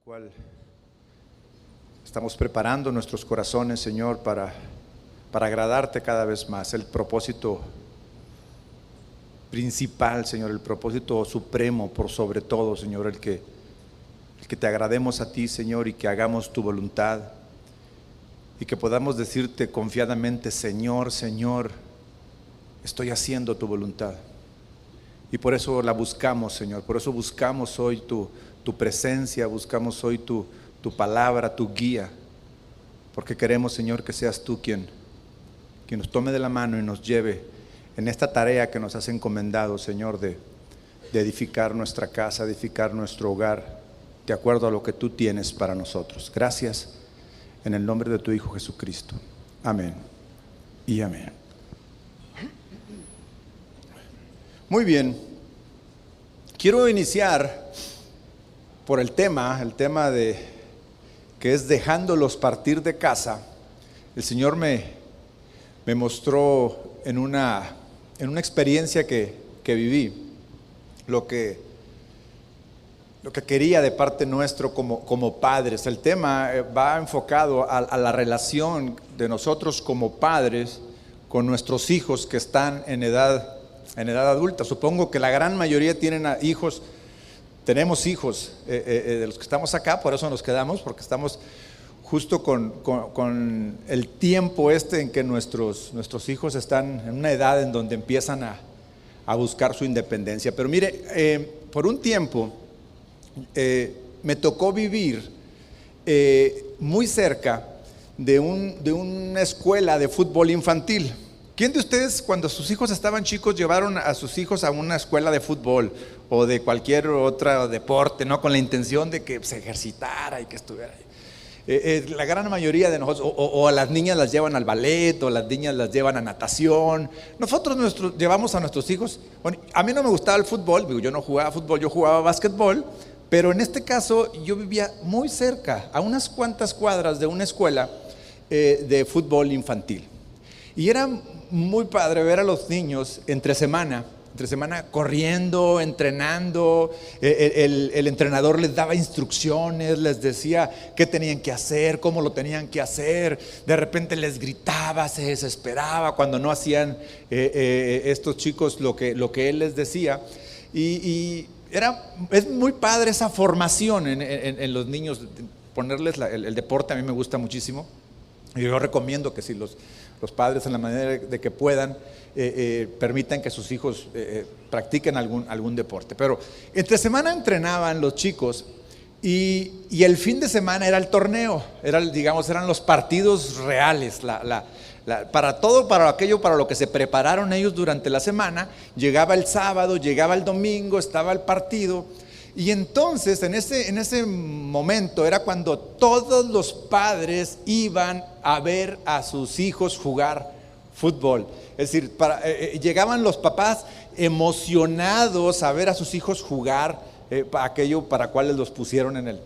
cual estamos preparando nuestros corazones, Señor, para agradarte cada vez más. El propósito principal, Señor, el propósito supremo por sobre todo, Señor, el que te agrademos a ti, Señor, y que hagamos tu voluntad y que podamos decirte confiadamente: Señor, Señor, estoy haciendo tu voluntad. Y por eso la buscamos, Señor, por eso buscamos hoy tu presencia, buscamos hoy tu palabra, tu guía, porque queremos, Señor, que seas tú quien nos tome de la mano y nos lleve en esta tarea que nos has encomendado, Señor, de edificar nuestra casa, edificar nuestro hogar, de acuerdo a lo que tú tienes para nosotros. Gracias, en el nombre de tu Hijo Jesucristo. Amén y amén. Muy bien, quiero iniciar por el tema de que es dejándolos partir de casa. El Señor me mostró en una experiencia que viví lo que quería de parte nuestro como padres. El tema va enfocado a la relación de nosotros como padres con nuestros hijos que están en edad adulta. Supongo que la gran mayoría tienen hijos. Tenemos hijos de los que estamos acá, por eso nos quedamos, porque estamos justo con el tiempo en que nuestros hijos están en una edad en donde empiezan a buscar su independencia. Pero mire, por un tiempo me tocó vivir muy cerca de una escuela de fútbol infantil. ¿Quién de ustedes, cuando sus hijos estaban chicos, llevaron a sus hijos a una escuela de fútbol o de cualquier otro deporte, ¿no? Con la intención de que se ejercitara y que estuviera ahí? La gran mayoría de nosotros, o a las niñas las llevan al ballet, o las niñas las llevan a natación. Nosotros llevamos a nuestros hijos. Bueno, a mí no me gustaba el fútbol, yo no jugaba fútbol, yo jugaba básquetbol, pero en este caso yo vivía muy cerca, a unas cuantas cuadras de una escuela de fútbol infantil. Y era muy padre ver a los niños entre semana corriendo, entrenando. El entrenador les daba instrucciones, les decía qué tenían que hacer, cómo lo tenían que hacer. De repente les gritaba, se desesperaba cuando no hacían estos chicos lo que él les decía. Y es muy padre esa formación en los niños, ponerles el deporte. A mí me gusta muchísimo. Y yo recomiendo que si los padres, en la manera de que puedan, permitan que sus hijos practiquen algún deporte. Pero entre semana entrenaban los chicos y el fin de semana era el torneo, eran los partidos reales, para aquello para lo que se prepararon ellos durante la semana. Llegaba el sábado, llegaba el domingo, estaba el partido. Y entonces en ese momento era cuando todos los padres iban a ver a sus hijos jugar fútbol. Es decir, llegaban los papás emocionados a ver a sus hijos jugar aquello para cuales los pusieron en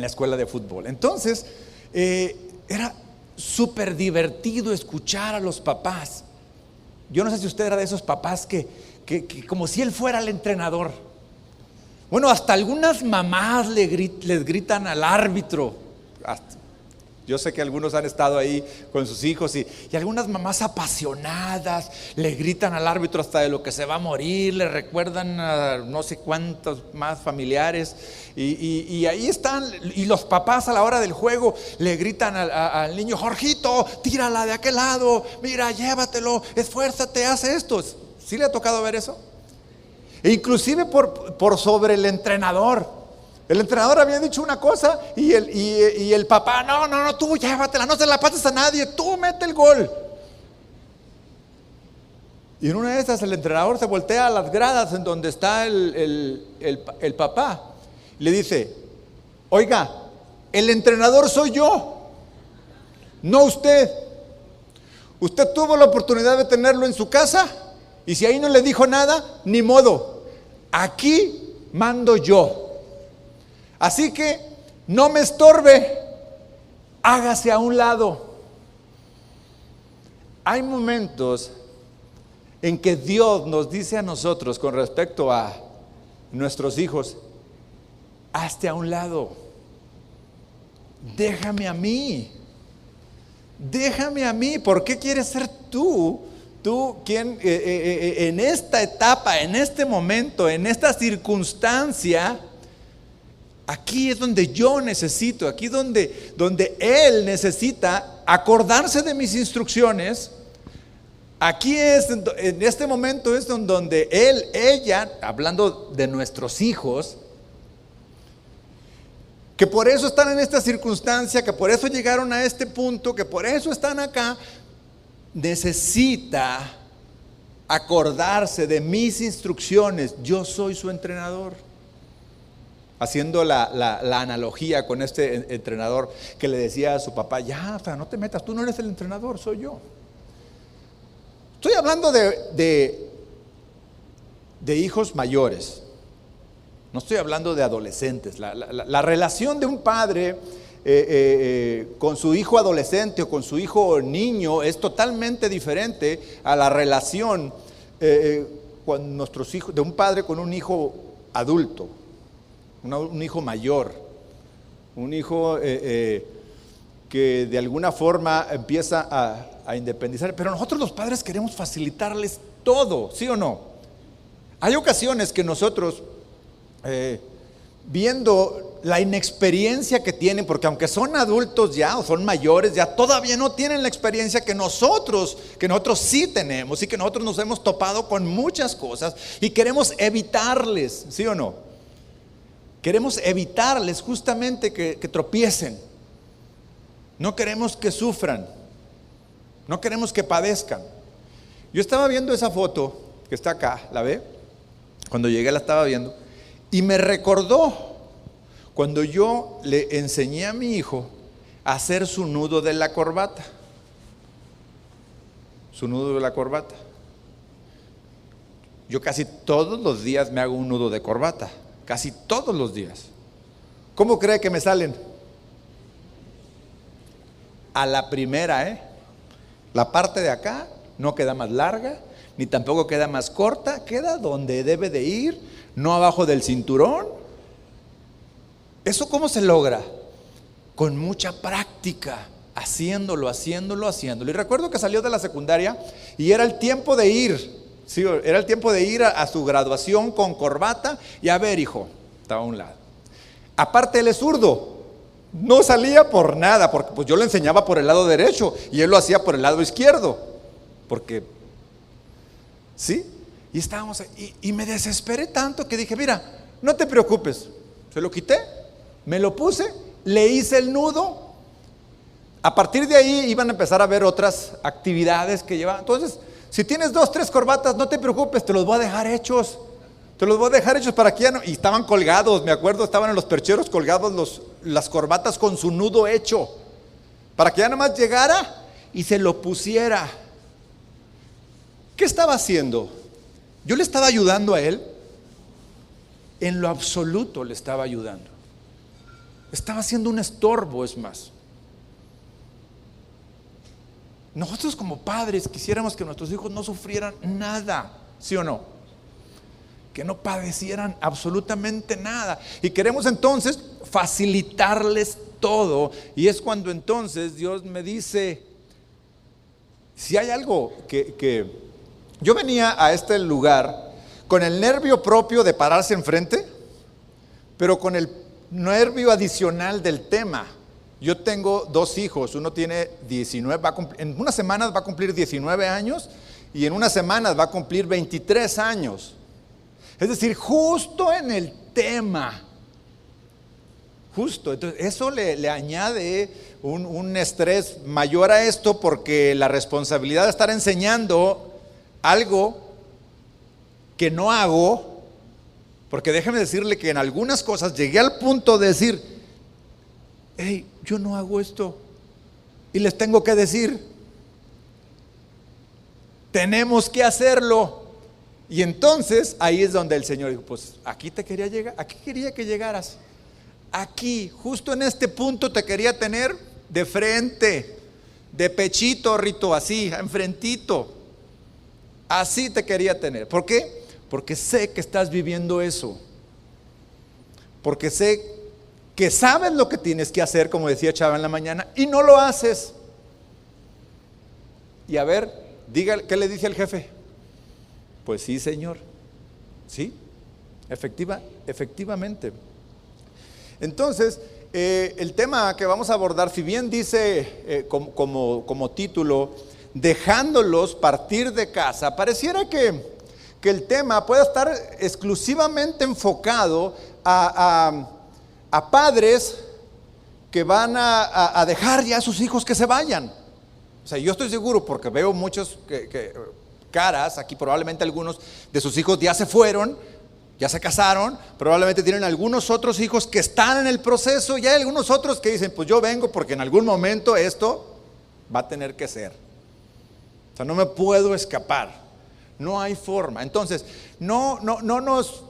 la escuela de fútbol. Entonces era súper divertido escuchar a los papás. Yo no sé si usted era de esos papás que como si él fuera el entrenador. Bueno, hasta algunas mamás les gritan al árbitro. Yo sé que algunos han estado ahí con sus hijos y algunas mamás apasionadas le gritan al árbitro hasta de lo que se va a morir, le recuerdan a no sé cuántos más familiares y ahí están. Y los papás a la hora del juego le gritan al niño: Jorgito, tírala de aquel lado, mira, llévatelo, esfuérzate, haz esto. ¿Sí le ha tocado ver eso? E inclusive por sobre el entrenador. El entrenador había dicho una cosa y el papá: no, tú llévatela, no se la pases a nadie, tú mete el gol. Y en una de esas el entrenador se voltea a las gradas en donde está el papá y le dice: oiga, el entrenador soy yo, no usted. Usted tuvo la oportunidad de tenerlo en su casa y si ahí no le dijo nada, ni modo, aquí mando yo. Así que no me estorbe, hágase a un lado. Hay momentos en que Dios nos dice a nosotros con respecto a nuestros hijos: hazte a un lado. déjame a mí. Déjame a mí. ¿Por qué quieres ser tú quien en esta etapa, en este momento, en esta circunstancia, aquí es donde yo necesito, aquí donde Él necesita acordarse de mis instrucciones? Aquí es, en este momento es donde él, ella, hablando de nuestros hijos, que por eso están en esta circunstancia, que por eso llegaron a este punto, que por eso están acá, necesita acordarse de mis instrucciones. Yo soy su entrenador. Haciendo la analogía con este entrenador que le decía a su papá, ya, o sea, no te metas, tú no eres el entrenador, soy yo. Estoy hablando de hijos mayores, no estoy hablando de adolescentes. La relación de un padre con su hijo adolescente o con su hijo niño es totalmente diferente a la relación con nuestros hijos, de un padre con un hijo adulto, un hijo mayor, un hijo que de alguna forma empieza a independizar. Pero nosotros los padres queremos facilitarles todo, ¿sí o no? Hay ocasiones que nosotros, viendo la inexperiencia que tienen, porque aunque son adultos ya o son mayores ya, todavía no tienen la experiencia que nosotros sí tenemos, y que nosotros nos hemos topado con muchas cosas y queremos evitarles, ¿sí o no? Queremos evitarles justamente que tropiecen. No queremos que sufran, no queremos que padezcan. Yo estaba viendo esa foto que está acá, ¿la ve? Cuando llegué la estaba viendo y me recordó cuando yo le enseñé a mi hijo a hacer su nudo de la corbata. Su nudo de la corbata. Yo casi todos los días me hago un nudo de corbata, casi todos los días. ¿Cómo cree que me salen? A la primera, la parte de acá no queda más larga, ni tampoco queda más corta, queda donde debe de ir, no abajo del cinturón. ¿Eso cómo se logra? Con mucha práctica, haciéndolo. Y recuerdo que salió de la secundaria y era el tiempo de ir, sí, era el tiempo de ir a su graduación con corbata. Y a ver, hijo, estaba a un lado. Aparte él es zurdo. No salía por nada, porque pues yo lo enseñaba por el lado derecho y él lo hacía por el lado izquierdo, porque ¿sí? Y estábamos ahí, y me desesperé tanto que dije, mira, no te preocupes. Se lo quité, me lo puse, le hice el nudo. A partir de ahí iban a empezar a ver otras actividades que llevaban. Entonces, si tienes 2, 3 corbatas, no te preocupes, te los voy a dejar hechos. Te los voy a dejar hechos para que ya no. Y estaban colgados, me acuerdo, estaban en los percheros colgados las corbatas con su nudo hecho, para que ya nada más llegara y se lo pusiera. ¿Qué estaba haciendo? Yo le estaba ayudando a él. En lo absoluto le estaba ayudando. Estaba haciendo un estorbo, es más. Nosotros como padres quisiéramos que nuestros hijos no sufrieran nada, ¿sí o no? Que no padecieran absolutamente nada. Y queremos entonces facilitarles todo. Y es cuando entonces Dios me dice, si hay algo que yo venía a este lugar con el nervio propio de pararse enfrente, pero con el nervio adicional del tema. Yo tengo 2 hijos, uno tiene 19, en unas semanas va a cumplir 19 años y en unas semanas va a cumplir 23 años. Es decir, justo en el tema. Justo. Entonces, eso le añade un estrés mayor a esto, porque la responsabilidad de estar enseñando algo que no hago, porque déjeme decirle que en algunas cosas llegué al punto de decir, hey, yo no hago esto, y les tengo que decir, tenemos que hacerlo. Y entonces ahí es donde el Señor dijo, pues aquí te quería llegar, aquí quería que llegaras, aquí, justo en este punto te quería tener de frente, de pechito, Rito, así, enfrentito, así te quería tener. ¿Por qué? Porque sé que estás viviendo eso, porque sé que sabes lo que tienes que hacer, como decía Chava en la mañana, y no lo haces. Y a ver, diga, ¿qué le dice el jefe? Pues sí, señor. Sí, efectivamente. Entonces, el tema que vamos a abordar, si bien dice como título, dejándolos partir de casa, pareciera que el tema pueda estar exclusivamente enfocado a padres que van a dejar ya a sus hijos que se vayan. O sea, yo estoy seguro, porque veo muchos caras aquí, probablemente algunos de sus hijos ya se fueron, ya se casaron, probablemente tienen algunos otros hijos que están en el proceso, y hay algunos otros que dicen, pues yo vengo porque en algún momento esto va a tener que ser. O sea, no me puedo escapar, no hay forma. Entonces, no nos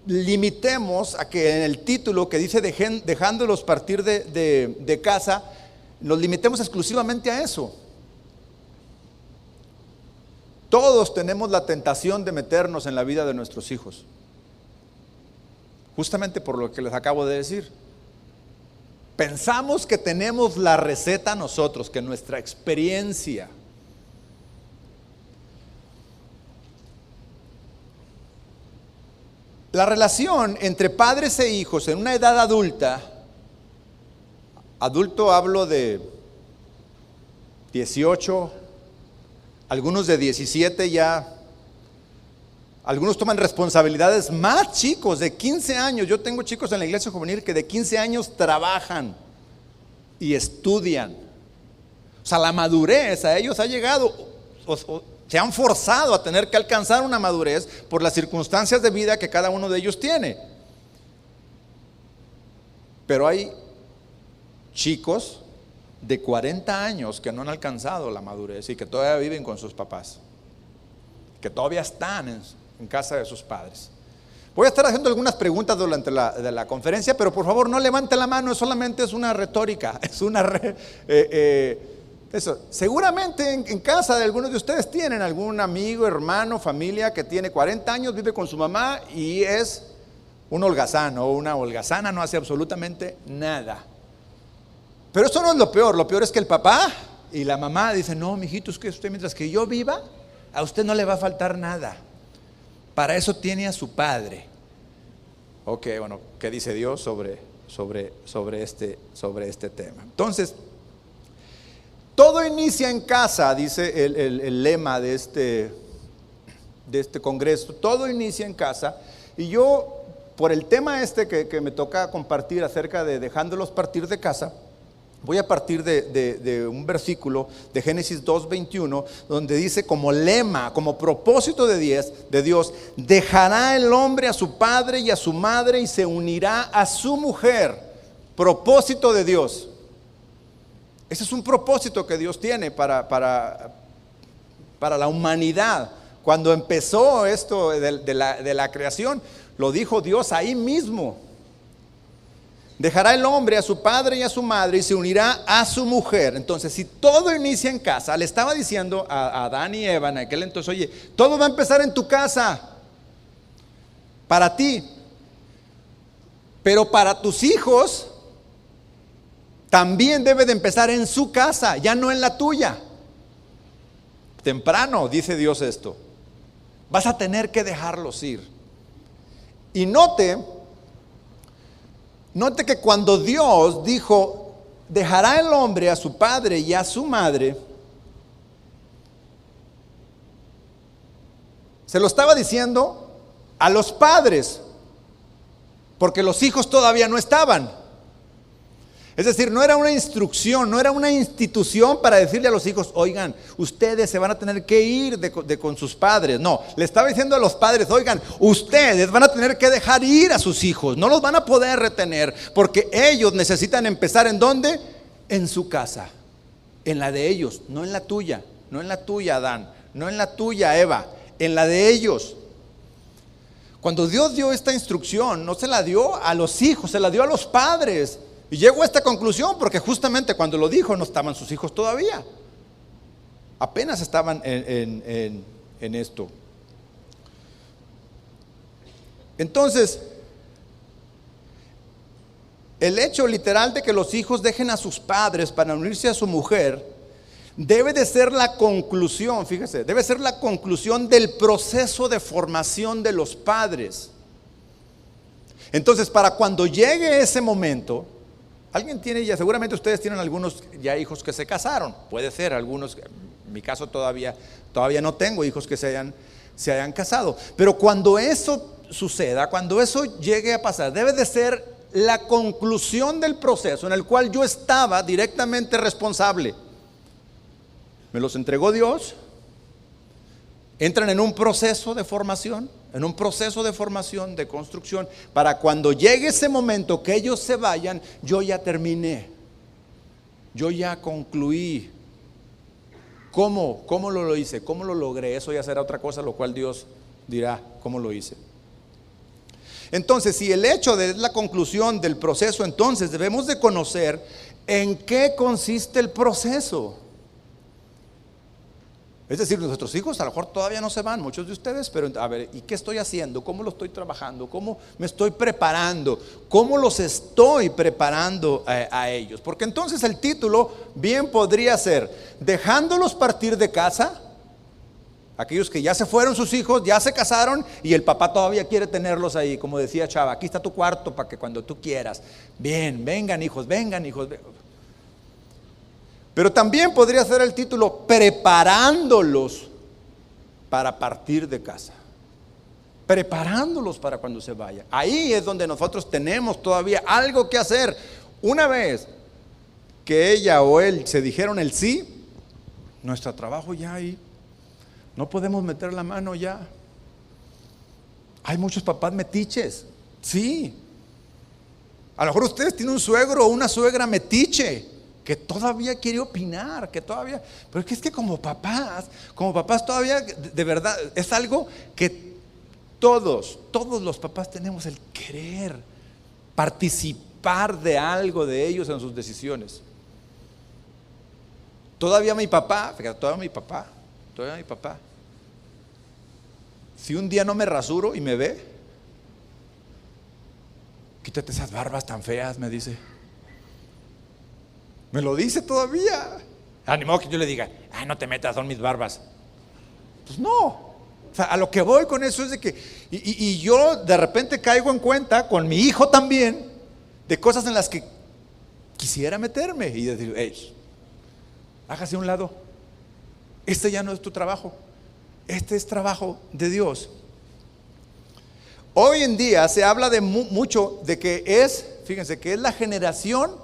limitemos a que en el título que dice dejándolos partir de casa, nos limitemos exclusivamente a eso. Todos tenemos la tentación de meternos en la vida de nuestros hijos, justamente por lo que les acabo de decir. Pensamos que tenemos la receta nosotros, que nuestra experiencia. La relación entre padres e hijos en una edad adulta, adulto hablo de 18, algunos de 17 ya, algunos toman responsabilidades más chicos, de 15 años. Yo tengo chicos en la iglesia juvenil que de 15 años trabajan y estudian. O sea, la madurez a ellos ha llegado, se han forzado a tener que alcanzar una madurez por las circunstancias de vida que cada uno de ellos tiene. Pero hay chicos de 40 años que no han alcanzado la madurez y que todavía viven con sus papás, que todavía están en casa de sus padres. Voy a estar haciendo algunas preguntas durante la conferencia, pero por favor no levante la mano, solamente es una retórica, es eso. Seguramente en casa de algunos de ustedes tienen algún amigo, hermano, familia que tiene 40 años, vive con su mamá y es un holgazán o una holgazana, no hace absolutamente nada. Pero eso no es lo peor es que el papá y la mamá dicen, no, mijito, es que usted mientras que yo viva, a usted no le va a faltar nada. Para eso tiene a su padre. Ok, bueno, ¿qué dice Dios sobre este tema? Entonces, todo inicia en casa, dice el lema de este congreso, todo inicia en casa. Y yo, por el tema que me toca compartir acerca de dejándolos partir de casa, voy a partir de un versículo de Génesis 2:21, donde dice como lema, como propósito de Dios, dejará el hombre a su padre y a su madre y se unirá a su mujer. Propósito de Dios. Ese es un propósito que Dios tiene para la humanidad. Cuando empezó esto de la creación, lo dijo Dios ahí mismo. Dejará el hombre a su padre y a su madre y se unirá a su mujer. Entonces, si todo inicia en casa, le estaba diciendo a Adán y Eva en aquel entonces, oye, todo va a empezar en tu casa, para ti, pero para tus hijos también debe de empezar en su casa, ya no en la tuya. Temprano, dice Dios esto, vas a tener que dejarlos ir. Y note que cuando Dios dijo, dejará el hombre a su padre y a su madre, se lo estaba diciendo a los padres, porque los hijos todavía no estaban. Es decir, no era una instrucción, no era una institución para decirle a los hijos, oigan, ustedes se van a tener que ir con sus padres. No, le estaba diciendo a los padres, oigan, ustedes van a tener que dejar ir a sus hijos, no los van a poder retener, porque ellos necesitan empezar ¿en dónde? En su casa, en la de ellos, no en la tuya, no en la tuya, Adán, no en la tuya, Eva, en la de ellos. Cuando Dios dio esta instrucción, no se la dio a los hijos, se la dio a los padres. Y llego a esta conclusión porque justamente cuando lo dijo no estaban sus hijos todavía. Apenas estaban en esto. Entonces, El hecho literal de que los hijos dejen a sus padres para unirse a su mujer debe de ser la conclusión, fíjese, debe ser la conclusión del proceso de formación de los padres. Entonces, para cuando llegue ese momento, alguien tiene ya, seguramente ustedes tienen algunos ya hijos que se casaron, puede ser, algunos, en mi caso todavía no tengo hijos que se hayan casado, pero cuando eso suceda, cuando eso llegue a pasar, debe de ser la conclusión del proceso en el cual yo estaba directamente responsable. Me los entregó Dios, entran en un proceso de formación, de construcción, para cuando llegue ese momento que ellos se vayan, yo ya terminé, yo ya concluí. ¿Cómo lo hice? ¿Cómo lo logré? Eso ya será otra cosa, lo cual Dios dirá cómo lo hice. Entonces, si el hecho de la conclusión del proceso, entonces debemos de conocer en qué consiste el proceso. Es decir, nuestros hijos a lo mejor todavía no se van, muchos de ustedes, pero a ver, ¿y qué estoy haciendo? ¿Cómo lo estoy trabajando? ¿Cómo me estoy preparando? ¿Cómo los estoy preparando a ellos? Porque entonces el título bien podría ser, dejándolos partir de casa. Aquellos que ya se fueron sus hijos, ya se casaron y el papá todavía quiere tenerlos ahí, como decía Chava, aquí está tu cuarto para que cuando tú quieras. Bien, vengan hijos. Pero también podría ser el título, preparándolos para partir de casa. Preparándolos para cuando se vaya. Ahí es donde nosotros tenemos todavía algo que hacer. Una vez que ella o él se dijeron el sí, nuestro trabajo ya ahí. No podemos meter la mano ya. Hay muchos papás metiches, sí. A lo mejor ustedes tienen un suegro o una suegra metiche que todavía quiere opinar, pero es que como papás todavía, de verdad, es algo que todos los papás tenemos el querer participar de algo de ellos en sus decisiones. Todavía mi papá, si un día no me rasuro y me ve, quítate esas barbas tan feas, me dice. Me lo dice todavía. Ni modo que yo le diga, no te metas, son mis barbas. Pues no. O sea, a lo que voy con eso es de que, y yo de repente caigo en cuenta, con mi hijo también, de cosas en las que quisiera meterme y decir, hey, hágase a un lado. Este ya no es tu trabajo. Este es trabajo de Dios. Hoy en día se habla de mucho de que fíjense, que es la generación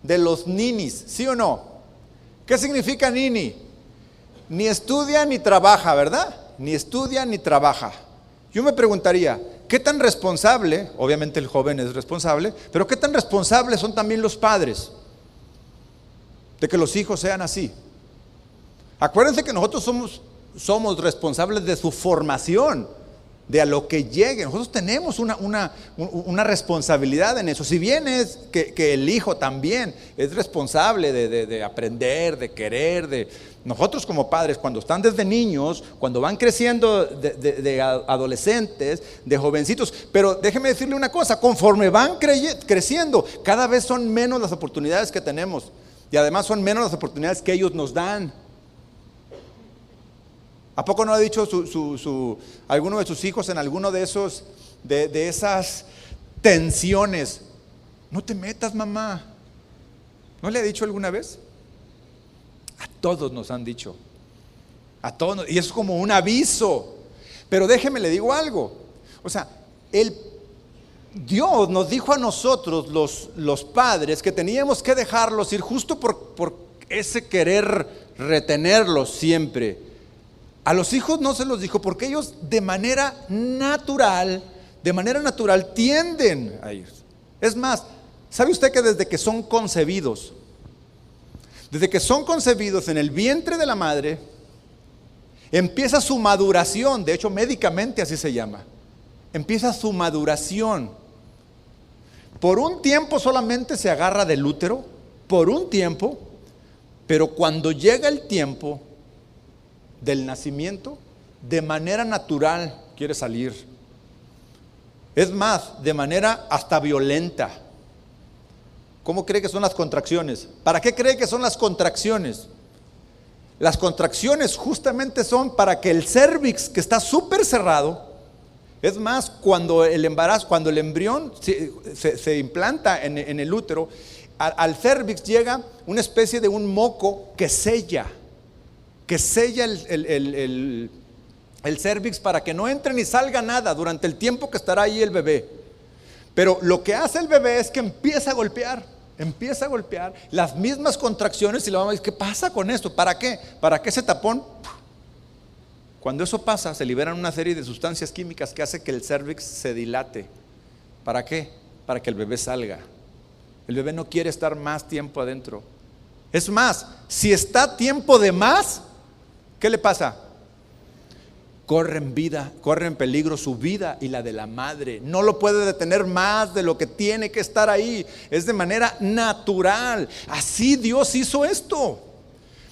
de los ninis, ¿sí o no? ¿Qué significa nini? Ni estudia ni trabaja, ¿verdad? Ni estudia ni trabaja. Yo me preguntaría, ¿qué tan responsable? Obviamente el joven es responsable, pero ¿qué tan responsables son también los padres de que los hijos sean así? Acuérdense que nosotros somos responsables de su formación, de a lo que llegue. Nosotros tenemos una responsabilidad en eso. Si bien es que el hijo también es responsable de aprender, de querer, nosotros como padres, cuando están desde niños, cuando van creciendo de adolescentes, de jovencitos, pero déjeme decirle una cosa, conforme van creciendo, cada vez son menos las oportunidades que tenemos y además son menos las oportunidades que ellos nos dan. ¿A poco no ha dicho alguno de sus hijos en alguno de esas tensiones? No te metas, mamá. ¿No le ha dicho alguna vez? A todos nos han dicho. A todos, y es como un aviso. Pero déjeme le digo algo. O sea, Dios nos dijo a nosotros, los padres, que teníamos que dejarlos ir justo por ese querer retenerlos siempre. A los hijos no se los dijo porque ellos de manera natural tienden a ir. Es más, ¿sabe usted que desde que son concebidos en el vientre de la madre, empieza su maduración? De hecho, médicamente así se llama. Empieza su maduración. Por un tiempo solamente se agarra del útero, por un tiempo, pero cuando llega el tiempo del nacimiento, de manera natural quiere salir. Es más, de manera hasta violenta. ¿Cómo cree que son las contracciones? ¿Para qué cree que son las contracciones? Las contracciones justamente son para que el cérvix, que está súper cerrado, es más, cuando el embarazo, cuando el embrión se implanta en el útero, al cérvix llega una especie de un moco que sella el cérvix para que no entre ni salga nada durante el tiempo que estará ahí el bebé. Pero lo que hace el bebé es que empieza a golpear las mismas contracciones, y la mamá dice: ¿qué pasa con esto? ¿Para qué? ¿Para qué ese tapón? Cuando eso pasa, se liberan una serie de sustancias químicas que hace que el cérvix se dilate. ¿Para qué? Para que el bebé salga. El bebé no quiere estar más tiempo adentro. Es más, si está tiempo de más, ¿qué le pasa? Corre en peligro su vida y la de la madre. No lo puede detener más de lo que tiene que estar ahí. Es de manera natural. Así Dios hizo esto.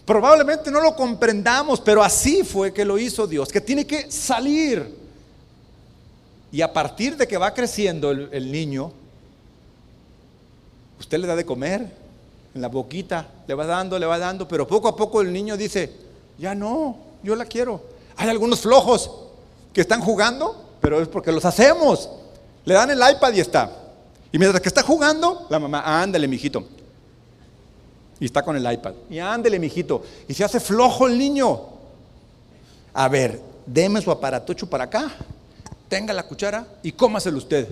Probablemente no lo comprendamos, pero así fue que lo hizo Dios, que tiene que salir. Y a partir de que va creciendo el niño, usted le da de comer en la boquita, le va dando, pero poco a poco el niño dice: ya no, yo la quiero. Hay algunos flojos que están jugando, pero es porque los hacemos. Le dan el iPad y está. Y mientras que está jugando, la mamá: ándale, mijito. Y está con el iPad. Y ándale, mijito. Y se hace flojo el niño. A ver, deme su aparatucho para acá, tenga la cuchara y cómaselo usted.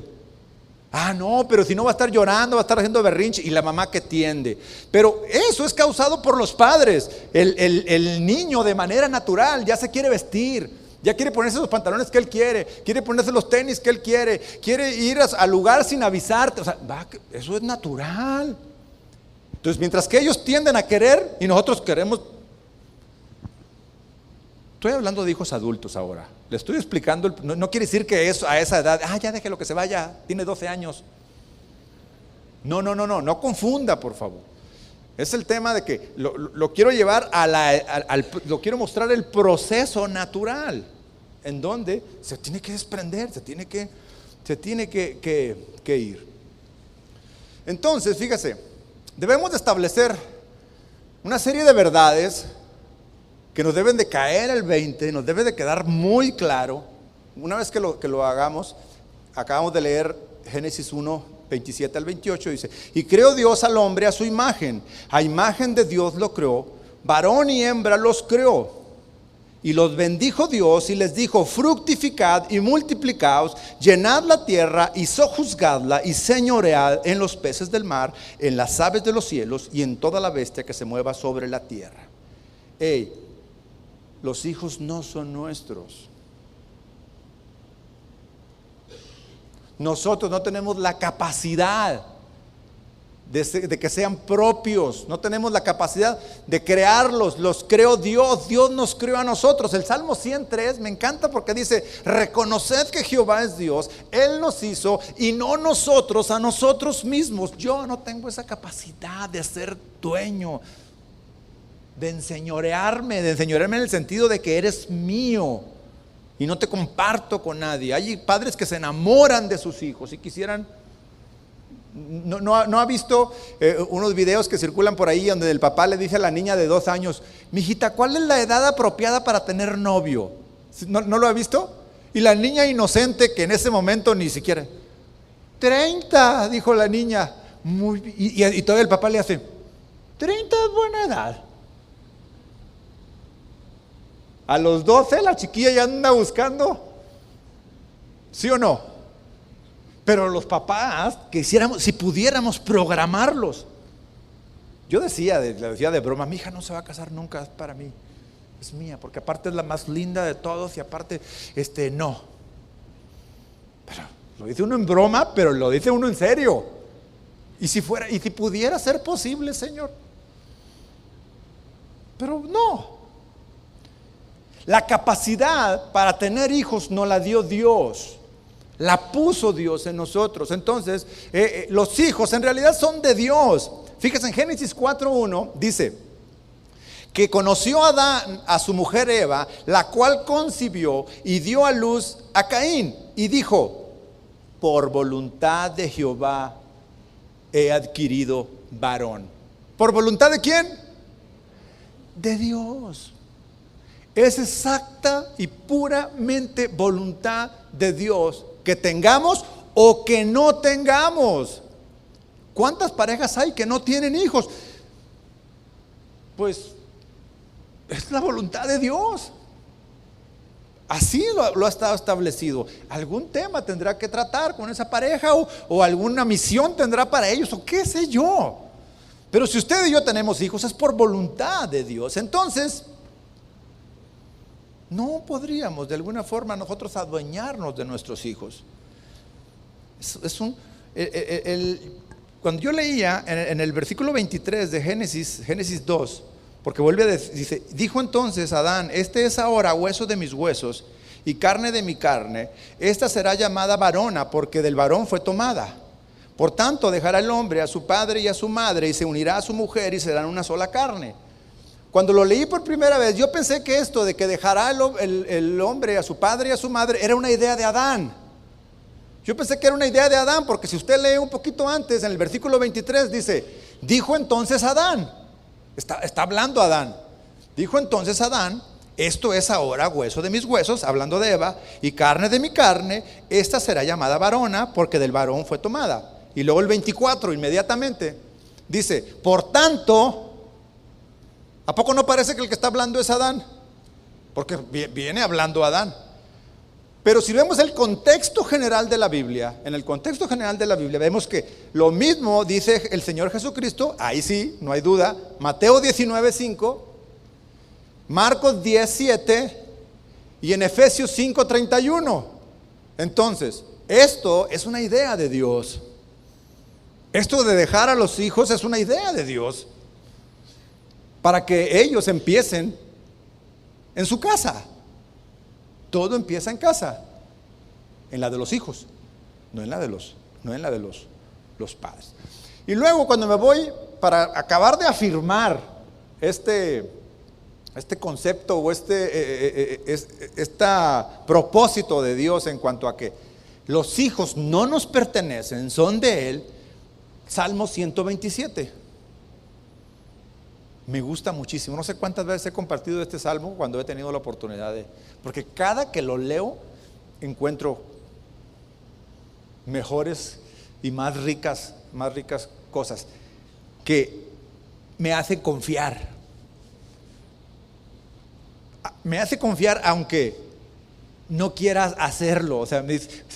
Ah, no, pero si no va a estar llorando, va a estar haciendo berrinche. Y la mamá que tiende. Pero eso es causado por los padres. El niño de manera natural ya se quiere vestir, ya quiere ponerse los pantalones que él quiere ponerse los tenis que él quiere ir al lugar sin avisarte. O sea, eso es natural. Entonces, mientras que ellos tienden a querer y nosotros queremos. Estoy hablando de hijos adultos ahora. Le estoy explicando, no quiere decir que eso, a esa edad, ya déjelo que se vaya, tiene 12 años. No confunda, por favor. Es el tema de que lo quiero llevar lo quiero mostrar el proceso natural, en donde se tiene que desprender, se tiene que ir. Entonces, fíjese, debemos de establecer una serie de verdades que nos deben de caer el 20, nos debe de quedar muy claro. Una vez que lo hagamos, acabamos de leer Génesis 1, 27 al 28, dice: y creó Dios al hombre a su imagen, a imagen de Dios lo creó, varón y hembra los creó. Y los bendijo Dios y les dijo: fructificad y multiplicaos, llenad la tierra y sojuzgadla y señoread en los peces del mar, en las aves de los cielos y en toda la bestia que se mueva sobre la tierra. Los hijos no son nuestros. Nosotros no tenemos la capacidad de que sean propios. No tenemos la capacidad de crearlos. Los creó Dios. Dios nos creó a nosotros. El Salmo 103 me encanta porque dice: reconoced que Jehová es Dios. Él nos hizo y no nosotros a nosotros mismos. Yo no tengo esa capacidad de ser dueño, de enseñorearme en el sentido de que eres mío y no te comparto con nadie. Hay padres que se enamoran de sus hijos y quisieran. ¿No ha visto unos videos que circulan por ahí donde el papá le dice a la niña de 2 años: mijita, ¿cuál es la edad apropiada para tener novio? ¿No lo ha visto? Y la niña inocente, que en ese momento ni siquiera 30, dijo la niña. Y todavía el papá le hace: 30 es buena edad. A los 12 la chiquilla ya anda buscando. ¿Sí o no? Pero los papás quisiéramos, si pudiéramos programarlos. Yo le decía de broma: mi hija no se va a casar nunca, es para mí, es mía, porque aparte es la más linda de todos y aparte, no. Pero lo dice uno en broma, pero lo dice uno en serio. Y si pudiera ser posible, Señor. Pero no. La capacidad para tener hijos nos la dio Dios. La puso Dios en nosotros. Entonces, los hijos en realidad son de Dios. Fíjense en Génesis 4:1, dice que conoció Adán a su mujer Eva, la cual concibió y dio a luz a Caín. Y dijo: por voluntad de Jehová he adquirido varón. ¿Por voluntad de quién? De Dios. Es exacta y puramente voluntad de Dios que tengamos o que no tengamos. ¿Cuántas parejas hay que no tienen hijos? Pues es la voluntad de Dios. Así lo ha estado establecido. Algún tema tendrá que tratar con esa pareja o alguna misión tendrá para ellos o qué sé yo. Pero si usted y yo tenemos hijos es por voluntad de Dios. Entonces, no podríamos de alguna forma nosotros adueñarnos de nuestros hijos. Cuando yo leía en el versículo 23 de Génesis 2, porque vuelve a decir, dice, dijo entonces Adán, este es ahora hueso de mis huesos y carne de mi carne, esta será llamada varona porque del varón fue tomada. Por tanto dejará el hombre a su padre y a su madre y se unirá a su mujer y serán una sola carne. Cuando lo leí por primera vez, yo pensé que esto de que dejará el hombre a su padre y a su madre era una idea de Adán. Yo pensé que era una idea de Adán, porque si usted lee un poquito antes, en el versículo 23 dice, dijo entonces Adán, está hablando Adán, dijo entonces Adán, esto es ahora hueso de mis huesos, hablando de Eva, y carne de mi carne, esta será llamada varona, porque del varón fue tomada. Y luego el 24 inmediatamente dice, por tanto, ¿a poco no parece que el que está hablando es Adán? Porque viene hablando Adán. Pero si vemos el contexto general de la Biblia, en el contexto general de la Biblia vemos que lo mismo dice el Señor Jesucristo, ahí sí, no hay duda, Mateo 19:5, Marcos 10:7 y en Efesios 5:31. Entonces, esto es una idea de Dios. Esto de dejar a los hijos es una idea de Dios para que ellos empiecen en su casa. Todo empieza en casa, en la de los hijos, no en la de los padres. Y luego cuando me voy para acabar de afirmar este concepto o este propósito de Dios en cuanto a que los hijos no nos pertenecen, son de Él, Salmo 127. Me gusta muchísimo. No sé cuántas veces he compartido este salmo cuando he tenido la oportunidad porque cada que lo leo encuentro mejores y más ricas cosas que me hacen confiar. Me hace confiar aunque no quieras hacerlo. O sea,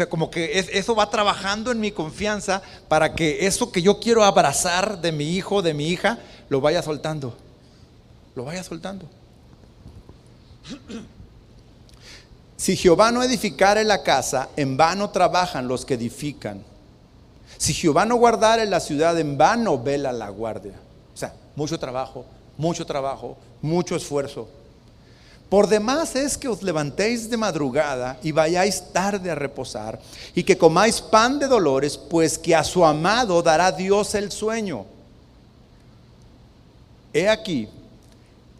como que eso va trabajando en mi confianza para que eso que yo quiero abrazar de mi hijo, de mi hija, lo vaya soltando. Si Jehová no edificare la casa, en vano trabajan los que edifican. Si Jehová no guardare la ciudad, en vano vela la guardia. O sea, mucho trabajo, mucho esfuerzo. Por demás es que os levantéis de madrugada y vayáis tarde a reposar, y que comáis pan de dolores, pues que a su amado dará Dios el sueño. He aquí,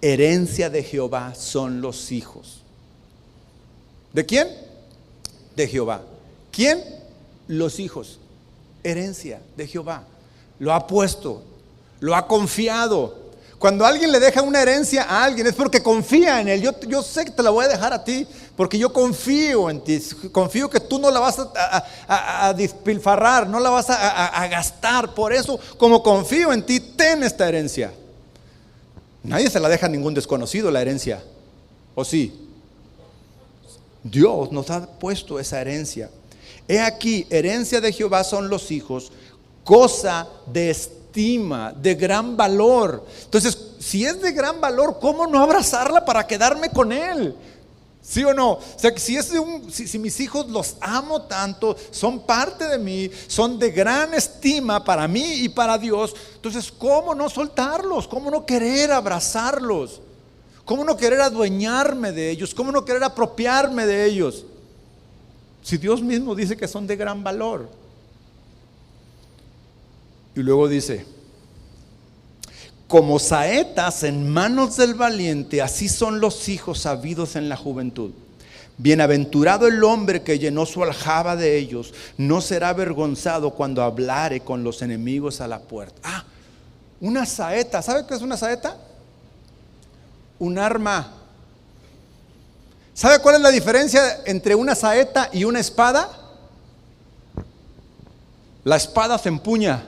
herencia de Jehová son los hijos. ¿De quién? De Jehová. ¿Quién? Los hijos. Herencia de Jehová. Lo ha puesto, lo ha confiado. Cuando alguien le deja una herencia a alguien es porque confía en él. Yo sé que te la voy a dejar a ti porque yo confío en ti. Confío que tú no la vas a despilfarrar, no la vas a gastar. Por eso, como confío en ti, ten esta herencia. Nadie se la deja a ningún desconocido la herencia, ¿o sí? Dios nos ha puesto esa herencia. He aquí, herencia de Jehová son los hijos, cosa de estima, de gran valor. Entonces, si es de gran valor, ¿cómo no abrazarla para quedarme con él? ¿Sí o no? O sea, si mis hijos los amo tanto, son parte de mí, son de gran estima para mí y para Dios, entonces ¿cómo no soltarlos? ¿Cómo no querer abrazarlos? ¿Cómo no querer adueñarme de ellos? ¿Cómo no querer apropiarme de ellos? Si Dios mismo dice que son de gran valor. Y luego dice, como saetas en manos del valiente, así son los hijos habidos en la juventud. Bienaventurado el hombre que llenó su aljaba de ellos, no será avergonzado cuando hablare con los enemigos a la puerta. Una saeta. ¿Sabe qué es una saeta? Un arma. ¿Sabe cuál es la diferencia entre una saeta y una espada? La espada se empuña.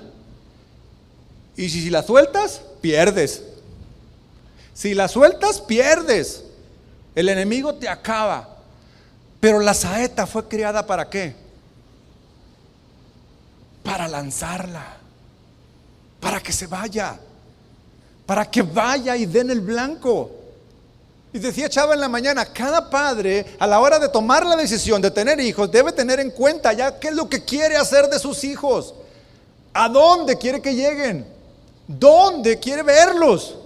Y si la sueltas, pierdes. Si la sueltas, pierdes. El enemigo te acaba. Pero la saeta fue creada ¿para qué? Para lanzarla. Para que se vaya. Para que vaya y den el blanco. Y decía Chava en la mañana, cada padre a la hora de tomar la decisión de tener hijos debe tener en cuenta ya qué es lo que quiere hacer de sus hijos. ¿A dónde quiere que lleguen? ¿Dónde quiere verlos?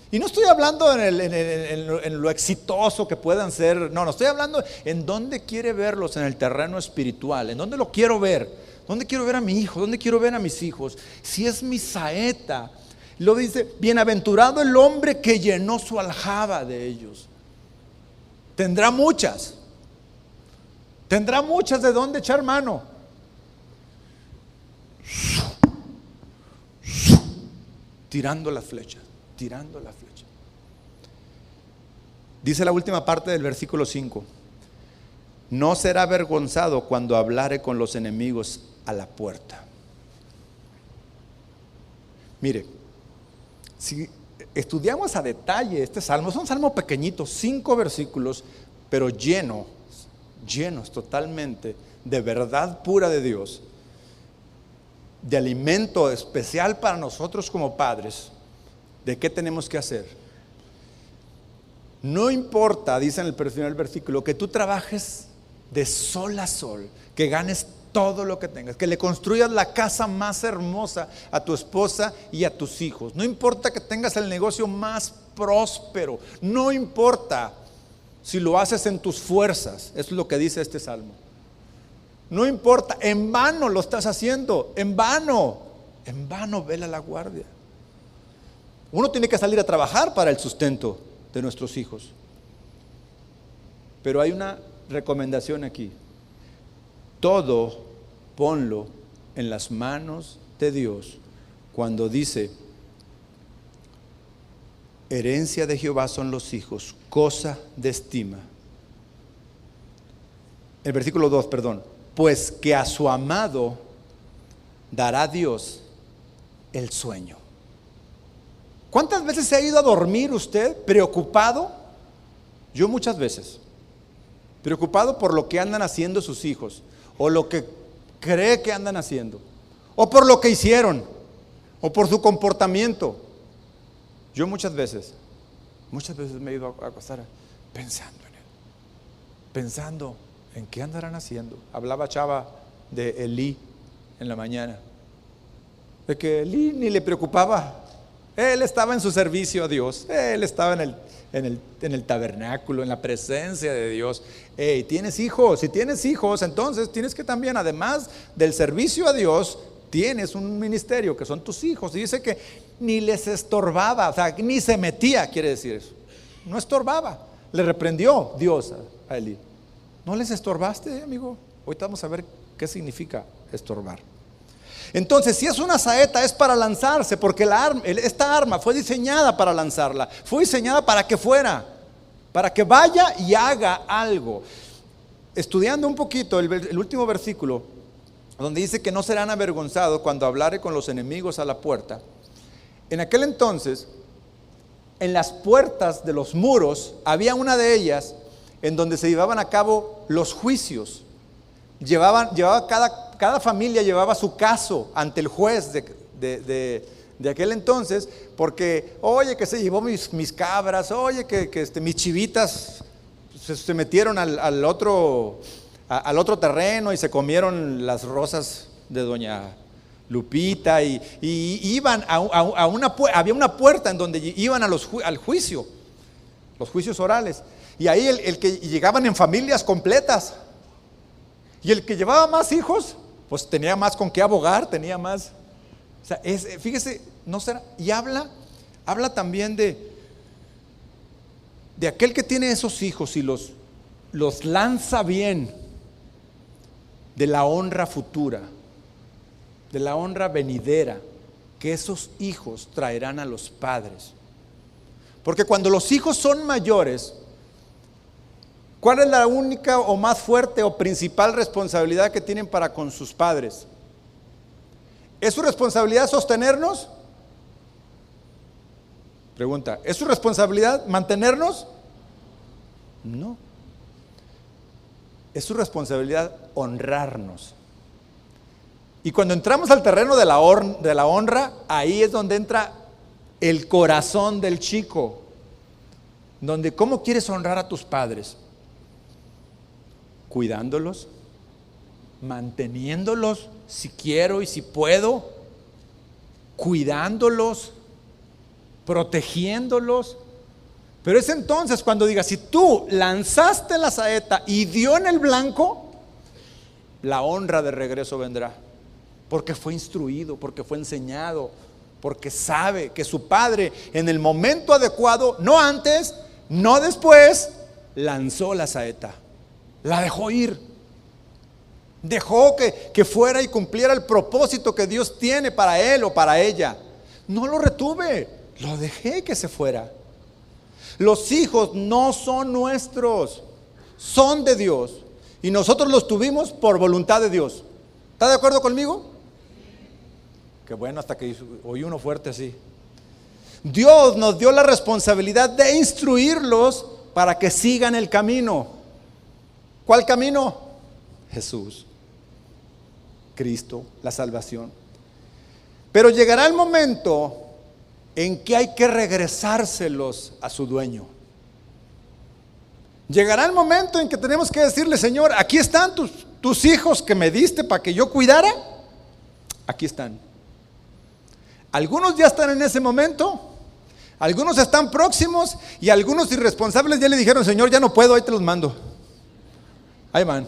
Y no estoy hablando en lo exitoso que puedan ser. No, estoy hablando en dónde quiere verlos en el terreno espiritual. ¿En dónde lo quiero ver? ¿Dónde quiero ver a mi hijo? ¿Dónde quiero ver a mis hijos? Si es mi saeta. Lo dice, bienaventurado el hombre que llenó su aljaba de ellos. Tendrá muchas de dónde echar mano. Tirando las flechas. Dice la última parte del versículo 5. No será avergonzado cuando hablare con los enemigos a la puerta. Mire, si estudiamos a detalle este salmo, es un salmo pequeñito, 5 versículos, pero llenos totalmente de verdad pura de Dios, de alimento especial para nosotros como padres. ¿De qué tenemos que hacer? No importa, dice en el primer versículo, que tú trabajes de sol a sol, que ganes todo lo que tengas, que le construyas la casa más hermosa a tu esposa y a tus hijos. No importa que tengas el negocio más próspero, no importa si lo haces en tus fuerzas. Eso es lo que dice este salmo. No importa, en vano lo estás haciendo, en vano vela la guardia. Uno tiene que salir a trabajar para el sustento de nuestros hijos. Pero hay una recomendación aquí. Todo ponlo en las manos de Dios cuando dice, herencia de Jehová son los hijos, cosa de estima. El versículo 2, pues que a su amado dará Dios el sueño. ¿Cuántas veces se ha ido a dormir usted preocupado? Yo muchas veces. Preocupado por lo que andan haciendo sus hijos, o lo que cree que andan haciendo, o por lo que hicieron, o por su comportamiento. Yo muchas veces me he ido a acostar pensando en él, pensando en qué andarán haciendo. Hablaba Chava de Elí en la mañana, de que Elí ni le preocupaba. Él estaba en su servicio a Dios, él estaba en el tabernáculo, en la presencia de Dios. Hey, tienes hijos, si tienes hijos, entonces tienes que también, además del servicio a Dios, tienes un ministerio que son tus hijos. Y dice que ni les estorbaba, o sea, ni se metía, quiere decir eso. No estorbaba. Le reprendió Dios a Elí. ¿No les estorbaste, amigo? Ahorita vamos a ver qué significa estorbar. Entonces, si es una saeta, es para lanzarse, porque esta arma fue diseñada para lanzarla, fue diseñada para que vaya y haga algo. Estudiando un poquito el último versículo, donde dice que no serán avergonzados cuando hablare con los enemigos a la puerta. En aquel entonces, en las puertas de los muros, había una de ellas en donde se llevaban a cabo los juicios. Cada familia llevaba su caso ante el juez de aquel entonces, porque oye que se llevó mis cabras, oye que mis chivitas se metieron al otro terreno y se comieron las rosas de doña Lupita, y iban había una puerta en donde iban al juicio, los juicios orales, y ahí el que llegaban en familias completas. Y el que llevaba más hijos, pues tenía más con qué abogar, tenía más. O sea, fíjese, no será. Y habla también de aquel que tiene esos hijos y los los lanza bien de la honra futura, de la honra venidera que esos hijos traerán a los padres. Porque cuando los hijos son mayores, ¿cuál es la única o más fuerte o principal responsabilidad que tienen para con sus padres? ¿Es su responsabilidad sostenernos? Pregunta, ¿es su responsabilidad mantenernos? No. Es su responsabilidad honrarnos. Y cuando entramos al terreno de la honra, ahí es donde entra el corazón del chico. Donde, ¿cómo quieres honrar a tus padres? Cuidándolos, manteniéndolos si quiero y si puedo, cuidándolos, protegiéndolos. Pero es entonces cuando digas, si tú lanzaste la saeta y dio en el blanco, la honra de regreso vendrá. Porque fue instruido, porque fue enseñado, porque sabe que su padre en el momento adecuado, no antes, no después, lanzó la saeta, la dejó ir, dejó que fuera y cumpliera el propósito que Dios tiene para él o para ella. No lo retuve, lo dejé que se fuera. Los hijos no son nuestros, son de Dios, y nosotros los tuvimos por voluntad de Dios. ¿Está de acuerdo conmigo? Qué bueno, hasta que oí uno fuerte así. Dios nos dio la responsabilidad de instruirlos para que sigan el camino. ¿Cuál camino? Jesús, Cristo, la salvación. Pero llegará el momento en que hay que regresárselos a su dueño. Llegará el momento en que tenemos que decirle, Señor, aquí están tus hijos que me diste para que yo cuidara. Aquí están. Algunos ya están en ese momento, algunos están próximos y algunos irresponsables ya le dijeron, Señor, ya no puedo, ahí te los mando. Ahí van.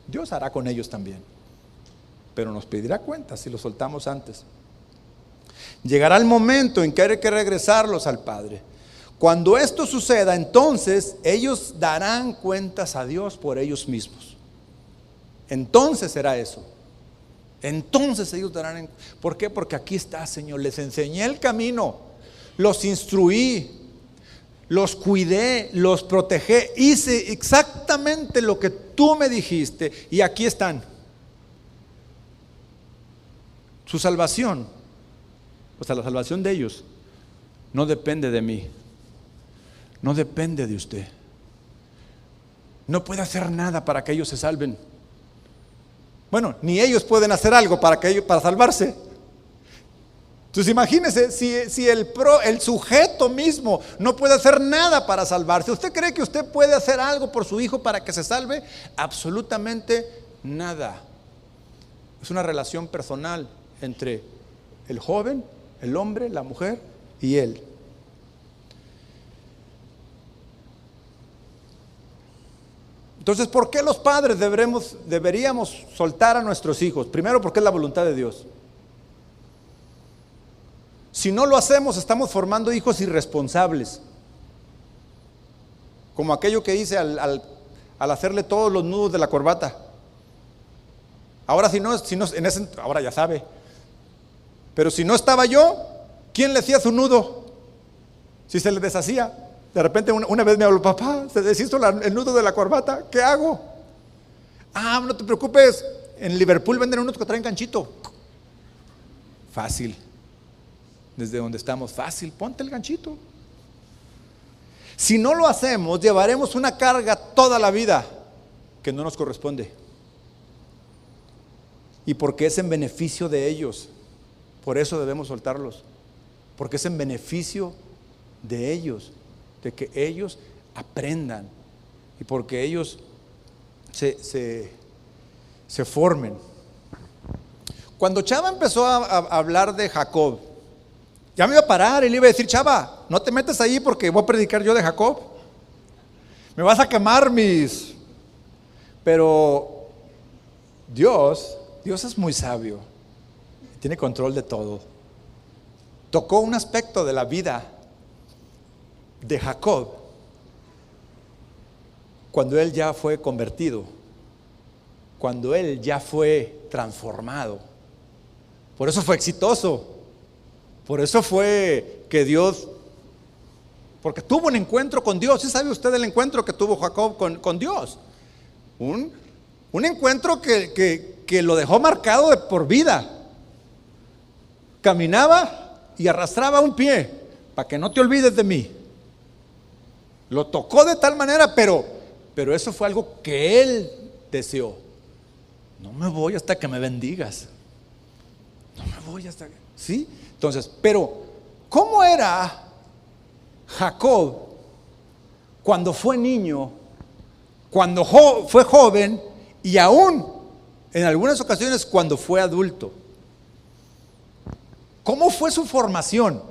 Dios hará con ellos también, pero nos pedirá cuentas si los soltamos antes. Llegará el momento en que hay que regresarlos al Padre. Cuando esto suceda, entonces ellos darán cuentas a Dios por ellos mismos. Entonces será eso. Entonces ellos darán. ¿Por qué? Porque aquí está, Señor, les enseñé el camino, los instruí, los cuidé, los protegí, hice exactamente lo que tú me dijiste y aquí están. Su salvación, o sea, la salvación de ellos, no depende de mí, no depende de usted. No puede hacer nada para que ellos se salven. Bueno, ni ellos pueden hacer algo para salvarse. Entonces imagínese si el sujeto mismo no puede hacer nada para salvarse. ¿Usted cree que usted puede hacer algo por su hijo para que se salve? Absolutamente nada. Es una relación personal entre el joven, el hombre, la mujer y él. Entonces, ¿por qué los padres deberíamos soltar a nuestros hijos? Primero, porque es la voluntad de Dios. Si no lo hacemos, estamos formando hijos irresponsables. Como aquello que hice al hacerle todos los nudos de la corbata. Ahora ahora ya sabe. Pero si no estaba yo, ¿quién le hacía su nudo? Si se le deshacía. De repente una vez me habló, papá, se deshizo el nudo de la corbata, ¿qué hago? No te preocupes, en Liverpool venden unos que traen ganchito. Fácil, desde donde estamos, fácil, ponte el ganchito. Si no lo hacemos, llevaremos una carga toda la vida que no nos corresponde. Y porque es en beneficio de ellos, por eso debemos soltarlos, porque es en beneficio de ellos, de que ellos aprendan y porque ellos se formen. Cuando Chava empezó a hablar de Jacob, ya me iba a parar y le iba a decir, Chava, no te metas ahí porque voy a predicar yo de Jacob, me vas a quemar pero Dios es muy sabio, tiene control de todo. Tocó un aspecto de la vida de Jacob cuando él ya fue convertido, cuando él ya fue transformado. Por eso fue exitoso, por eso fue que Dios, porque tuvo un encuentro con Dios. ¿Sí sabe usted el encuentro que tuvo Jacob con Dios? Un encuentro que lo dejó marcado de por vida. Caminaba y arrastraba un pie, para que no te olvides de mí. Lo tocó de tal manera, pero eso fue algo que él deseó. No me voy hasta que me bendigas. No me voy hasta que... ¿Sí? Entonces, pero ¿cómo era Jacob cuando fue niño, cuando fue joven y aún en algunas ocasiones cuando fue adulto? ¿Cómo fue su formación?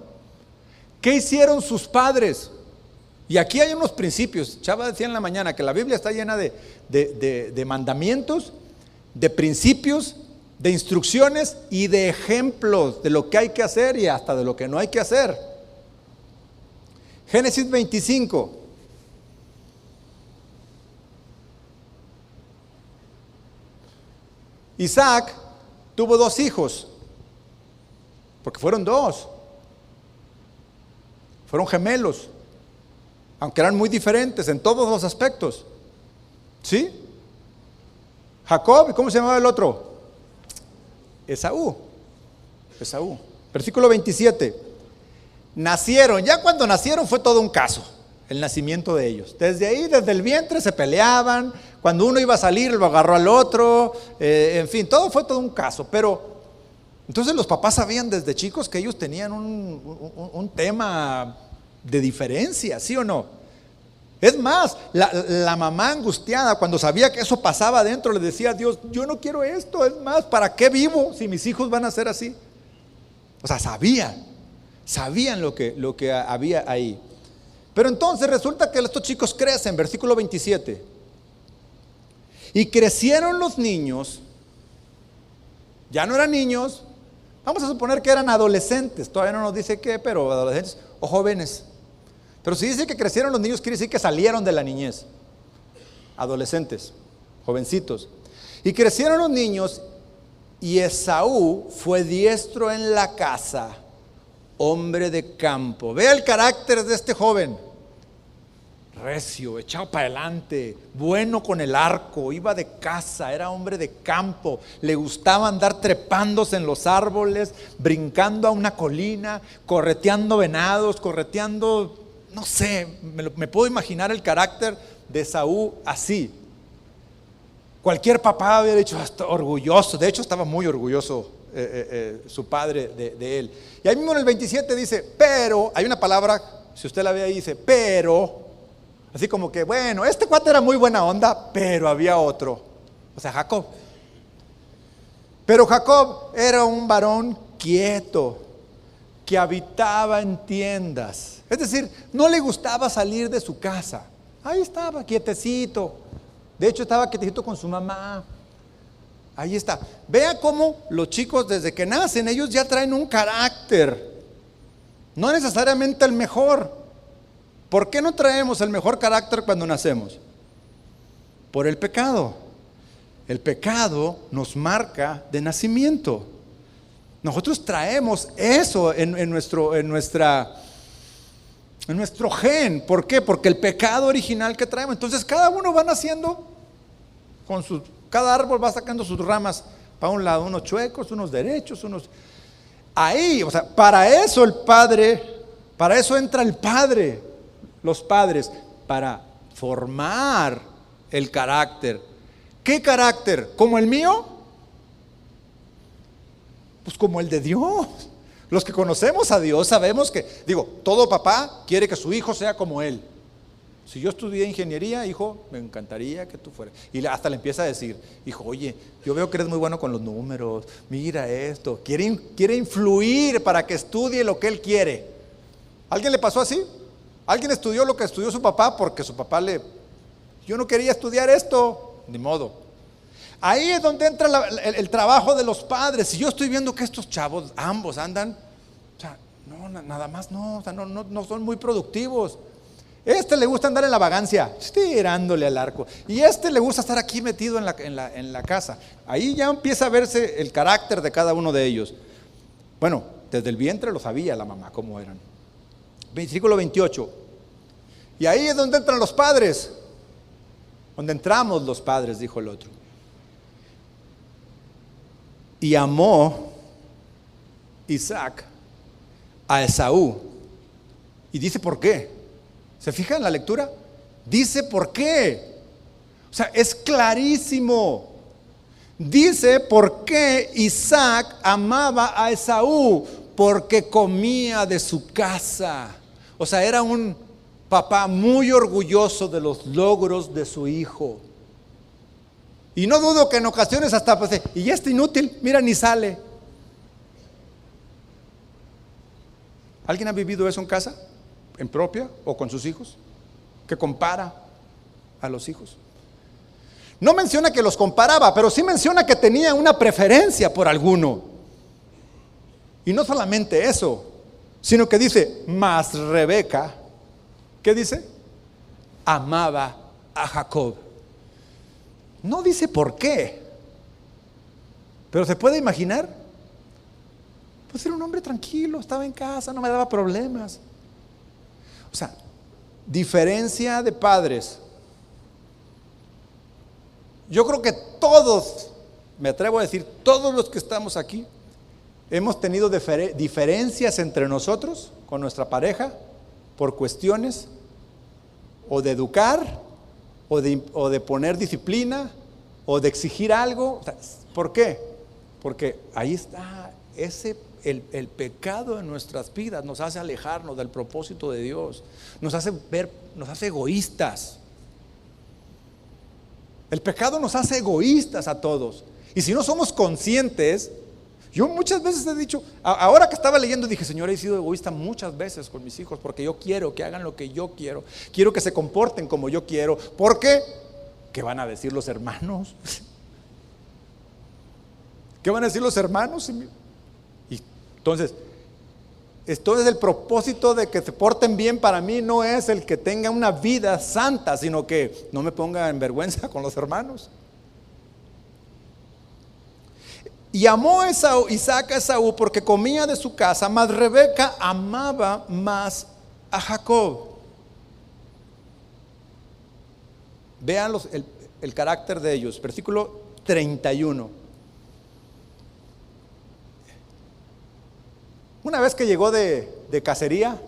¿Qué hicieron sus padres? Y aquí hay unos principios. Chava decía en la mañana que la Biblia está llena de mandamientos, de principios, de instrucciones y de ejemplos de lo que hay que hacer y hasta de lo que no hay que hacer. Génesis 25. Isaac tuvo 2 hijos, porque fueron 2. Fueron gemelos, aunque eran muy diferentes en todos los aspectos. ¿Sí? Jacob, ¿y cómo se llamaba el otro? Esaú. Versículo 27. Nacieron, ya cuando nacieron fue todo un caso, el nacimiento de ellos. Desde ahí, desde el vientre se peleaban, cuando uno iba a salir lo agarró al otro, en fin, fue todo un caso. Pero entonces los papás sabían desde chicos que ellos tenían un tema de diferencia, ¿sí o no? Es más, la mamá angustiada cuando sabía que eso pasaba adentro le decía a Dios, yo no quiero esto, es más, ¿para qué vivo si mis hijos van a ser así? O sea, sabían lo que había ahí. Pero entonces resulta que estos chicos crecen, versículo 27. Y crecieron los niños, ya no eran niños, vamos a suponer que eran adolescentes, todavía no nos dice qué, pero adolescentes o jóvenes. Pero si dice que crecieron los niños, quiere decir que salieron de la niñez. Adolescentes, jovencitos. Y crecieron los niños, y Esaú fue diestro en la casa, hombre de campo. Vea el carácter de este joven. Recio, echado para adelante, bueno con el arco, iba de caza, era hombre de campo, le gustaba andar trepándose en los árboles, brincando a una colina, correteando venados, no sé, me puedo imaginar el carácter de Esaú así. Cualquier papá hubiera dicho, hasta orgulloso, de hecho estaba muy orgulloso su padre de él. Y ahí mismo en el 27 dice, pero, hay una palabra, si usted la ve ahí, dice, pero, así como que, bueno, este cuate era muy buena onda, pero había otro, o sea, Jacob. Pero Jacob era un varón quieto, que habitaba en tiendas. Es decir, no le gustaba salir de su casa. Ahí estaba, quietecito. De hecho, estaba quietecito con su mamá. Ahí está. Vea cómo los chicos desde que nacen, ellos ya traen un carácter. No necesariamente el mejor. ¿Por qué no traemos el mejor carácter cuando nacemos? Por el pecado. El pecado nos marca de nacimiento. Nosotros traemos eso en nuestro gen. ¿Por qué? Porque el pecado original que traemos. Entonces cada uno va naciendo cada árbol va sacando sus ramas para un lado, unos chuecos, unos derechos, ahí, o sea, para eso entra el padre, los padres, para formar el carácter. ¿Qué carácter? ¿Como el mío? Pues como el de Dios. Los que conocemos a Dios sabemos que, todo papá quiere que su hijo sea como él. Si yo estudié ingeniería, hijo, me encantaría que tú fueras. Y hasta le empieza a decir, hijo, oye, yo veo que eres muy bueno con los números, mira esto. Quiere influir para que estudie lo que él quiere. ¿Alguien le pasó así? ¿Alguien estudió lo que estudió su papá porque su papá yo no quería estudiar esto? Ni modo. Ahí es donde entra el trabajo de los padres. Si yo estoy viendo que estos chavos, ambos andan, o sea, no, nada más no, o sea, no son muy productivos. Este le gusta andar en la vagancia, tirándole al arco. Y este le gusta estar aquí metido en la casa. Ahí ya empieza a verse el carácter de cada uno de ellos. Bueno, desde el vientre lo sabía la mamá cómo eran. Versículo 28. Y ahí es donde entran los padres. Donde entramos los padres, dijo el otro. Y amó Isaac a Esaú. Y dice por qué. ¿Se fija en la lectura? Dice por qué. O sea, es clarísimo. Dice por qué Isaac amaba a Esaú. Porque comía de su casa. O sea, era un papá muy orgulloso de los logros de su hijo. Y no dudo que en ocasiones hasta pues, y ya está inútil, mira, ni sale. ¿Alguien ha vivido eso en casa? ¿En propia o con sus hijos? Que compara a los hijos. No menciona que los comparaba, pero sí menciona que tenía una preferencia por alguno. Y no solamente eso, sino que dice, mas Rebeca, ¿qué dice? Amaba a Jacob. No dice por qué, pero se puede imaginar. Pues era un hombre tranquilo, estaba en casa, no me daba problemas. O sea, diferencia de padres. Yo creo que todos, me atrevo a decir, todos los que estamos aquí, hemos tenido diferencias entre nosotros, con nuestra pareja, por cuestiones o de educar, o de poner disciplina, o de exigir algo. ¿Por qué? Porque ahí está el pecado en nuestras vidas nos hace alejarnos del propósito de Dios, nos hace egoístas. El pecado nos hace egoístas a todos. Y si no somos conscientes, yo muchas veces he dicho, ahora que estaba leyendo dije, Señor, he sido egoísta muchas veces con mis hijos, porque yo quiero que hagan lo que yo quiero que se comporten como yo quiero. ¿Por qué? ¿Qué van a decir los hermanos? ¿Qué van a decir los hermanos? Y entonces el propósito de que se porten bien para mí no es el que tenga una vida santa, sino que no me ponga en vergüenza con los hermanos. Y amó Isaac a Esaú porque comía de su casa, mas Rebeca amaba más a Jacob. Vean el carácter de ellos. Versículo 31. Una vez que llegó de cacería,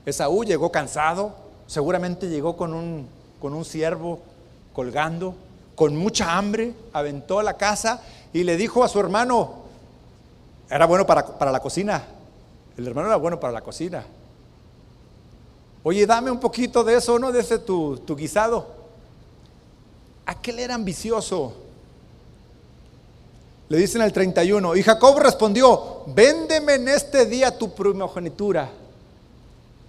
Esaú llegó cansado, seguramente llegó con un ciervo colgando, con mucha hambre, aventó la casa y le dijo a su hermano, era bueno para la cocina, el hermano era bueno para la cocina. Oye, dame un poquito de eso, ¿no? De ese tu guisado. Aquel era ambicioso. Le dicen el 31, y Jacob respondió, véndeme en este día tu primogenitura.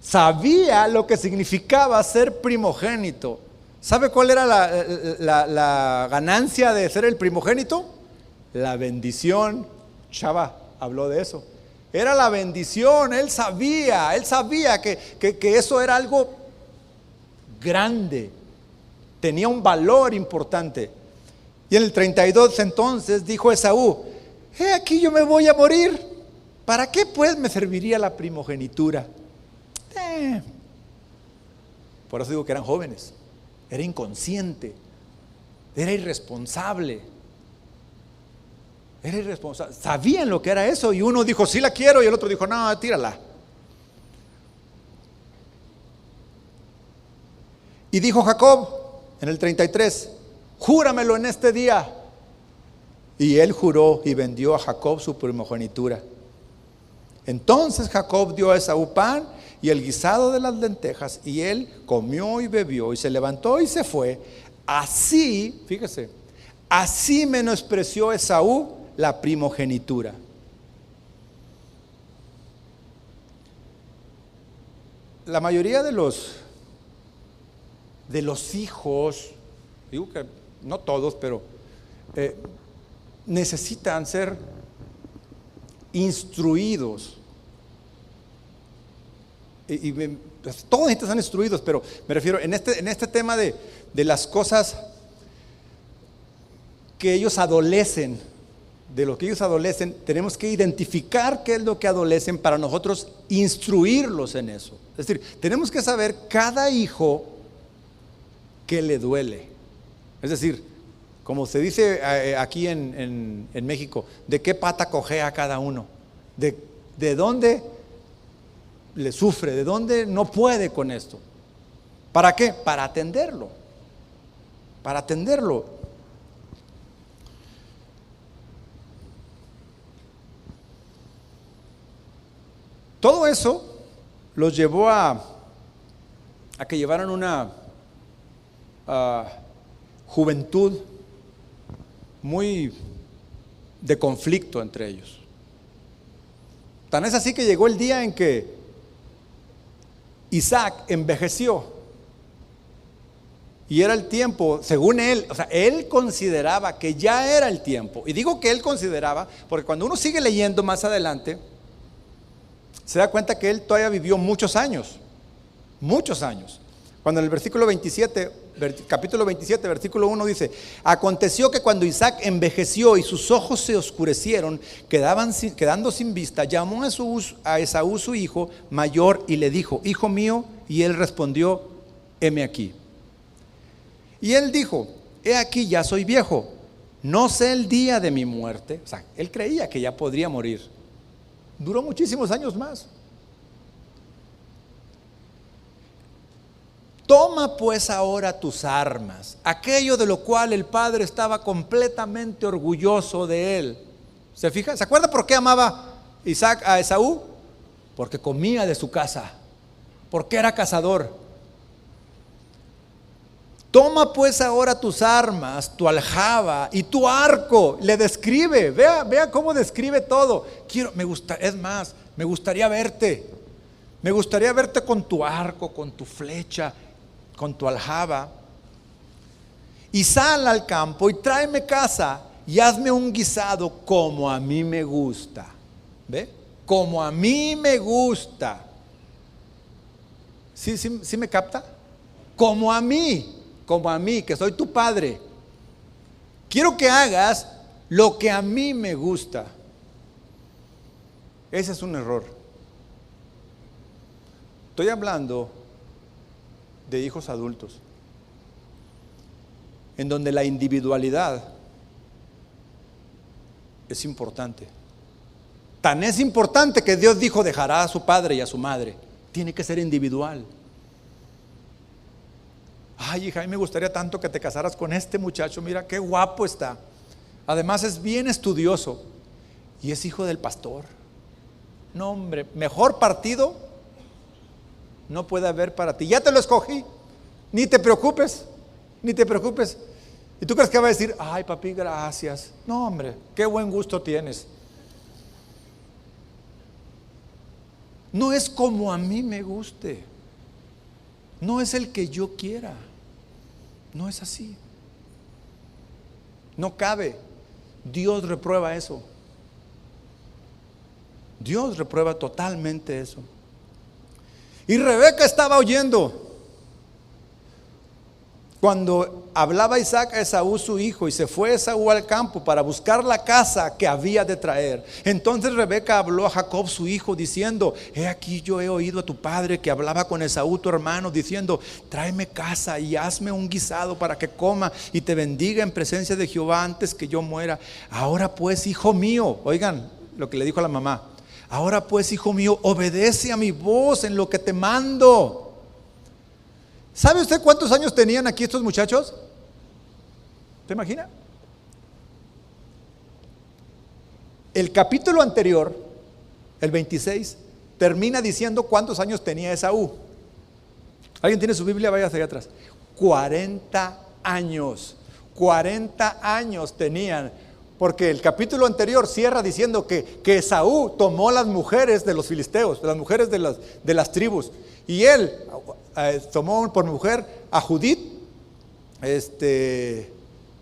Sabía lo que significaba ser primogénito. ¿Sabe cuál era la ganancia de ser el primogénito? La bendición. Chava habló de eso. Era la bendición, él sabía que eso era algo grande, tenía un valor importante. Y en el 32 entonces dijo Esaú, he aquí yo me voy a morir, ¿para qué pues me serviría la primogenitura? Por eso digo que eran jóvenes, era inconsciente, era irresponsable. Sabían lo que era eso y uno dijo sí la quiero y el otro dijo no, tírala. Y dijo Jacob en el 33, júramelo en este día. Y él juró y vendió a Jacob su primogenitura. Entonces Jacob dio a Esaú pan y el guisado de las lentejas, y él comió y bebió y se levantó y se fue. Así, fíjese, así menospreció Esaú la primogenitura. La mayoría de los hijos, digo que no todos, pero necesitan ser instruidos pues, todos necesitan ser instruidos, pero me refiero en este tema de las cosas que ellos adolecen, de lo que ellos adolecen, tenemos que identificar qué es lo que adolecen para nosotros instruirlos en eso. Es decir, tenemos que saber cada hijo qué le duele. Es decir, como se dice aquí en México, ¿de qué pata cojea cada uno? ¿De dónde le sufre? ¿De dónde no puede con esto? ¿Para qué? Para atenderlo. Para atenderlo. Todo eso los llevó a que llevaran una juventud muy de conflicto entre ellos. Tan es así que llegó el día en que Isaac envejeció y era el tiempo, según él, o sea, él consideraba que ya era el tiempo. Y digo que él consideraba porque cuando uno sigue leyendo más adelante se da cuenta que él todavía vivió muchos años. Cuando en el versículo 27, capítulo 27, versículo 1 dice: aconteció que cuando Isaac envejeció y sus ojos se oscurecieron, quedando sin vista, llamó a Esaú su hijo mayor y le dijo: hijo mío, y él respondió: heme aquí. Y él dijo: he aquí, ya soy viejo, no sé el día de mi muerte. O sea, él creía que ya podría morir. Duró muchísimos años más. Toma pues ahora tus armas, aquello de lo cual el padre estaba completamente orgulloso de él. ¿Se fija? ¿Se acuerda por qué amaba Isaac a Esaú? Porque comía de su casa, porque era cazador. Toma pues ahora tus armas, tu aljaba y tu arco. Le describe, vea cómo describe todo. Me gustaría verte. Me gustaría verte con tu arco, con tu flecha, con tu aljaba. Y sal al campo y tráeme caza y hazme un guisado como a mí me gusta. ¿Ve? Como a mí me gusta. ¿Sí me capta? Como a mí, que soy tu padre. Quiero que hagas lo que a mí me gusta. Ese es un error. Estoy hablando de hijos adultos, en donde la individualidad es importante. Tan es importante que Dios dijo: dejará a su padre y a su madre. Tiene que ser individual. Ay, hija, a mí me gustaría tanto que te casaras con este muchacho. Mira qué guapo está. Además es bien estudioso y es hijo del pastor. No, hombre, mejor partido no puede haber para ti. Ya te lo escogí. Ni te preocupes. ¿Y tú crees que va a decir: ay, papi, gracias? No, hombre, qué buen gusto tienes. No es como a mí me guste. No es el que yo quiera. No es así. No cabe. Dios reprueba eso. Dios reprueba totalmente eso. Y Rebeca estaba oyendo cuando hablaba Isaac a Esaú su hijo, y se fue Esaú al campo para buscar la caza que había de traer. Entonces Rebeca habló a Jacob su hijo diciendo: he aquí, yo he oído a tu padre que hablaba con Esaú tu hermano diciendo: tráeme caza y hazme un guisado para que coma y te bendiga en presencia de Jehová antes que yo muera. Ahora pues, hijo mío, oigan lo que le dijo a la mamá: ahora pues, hijo mío, obedece a mi voz en lo que te mando. ¿Sabe usted cuántos años tenían aquí estos muchachos? ¿Te imagina? El capítulo anterior, el 26, termina diciendo cuántos años tenía Esaú. ¿Alguien tiene su Biblia? Vaya hacia allá atrás. 40 años. 40 años tenían. Porque el capítulo anterior cierra diciendo que Esaú tomó las mujeres de los filisteos, las mujeres de las tribus. Y él tomó por mujer a Judith,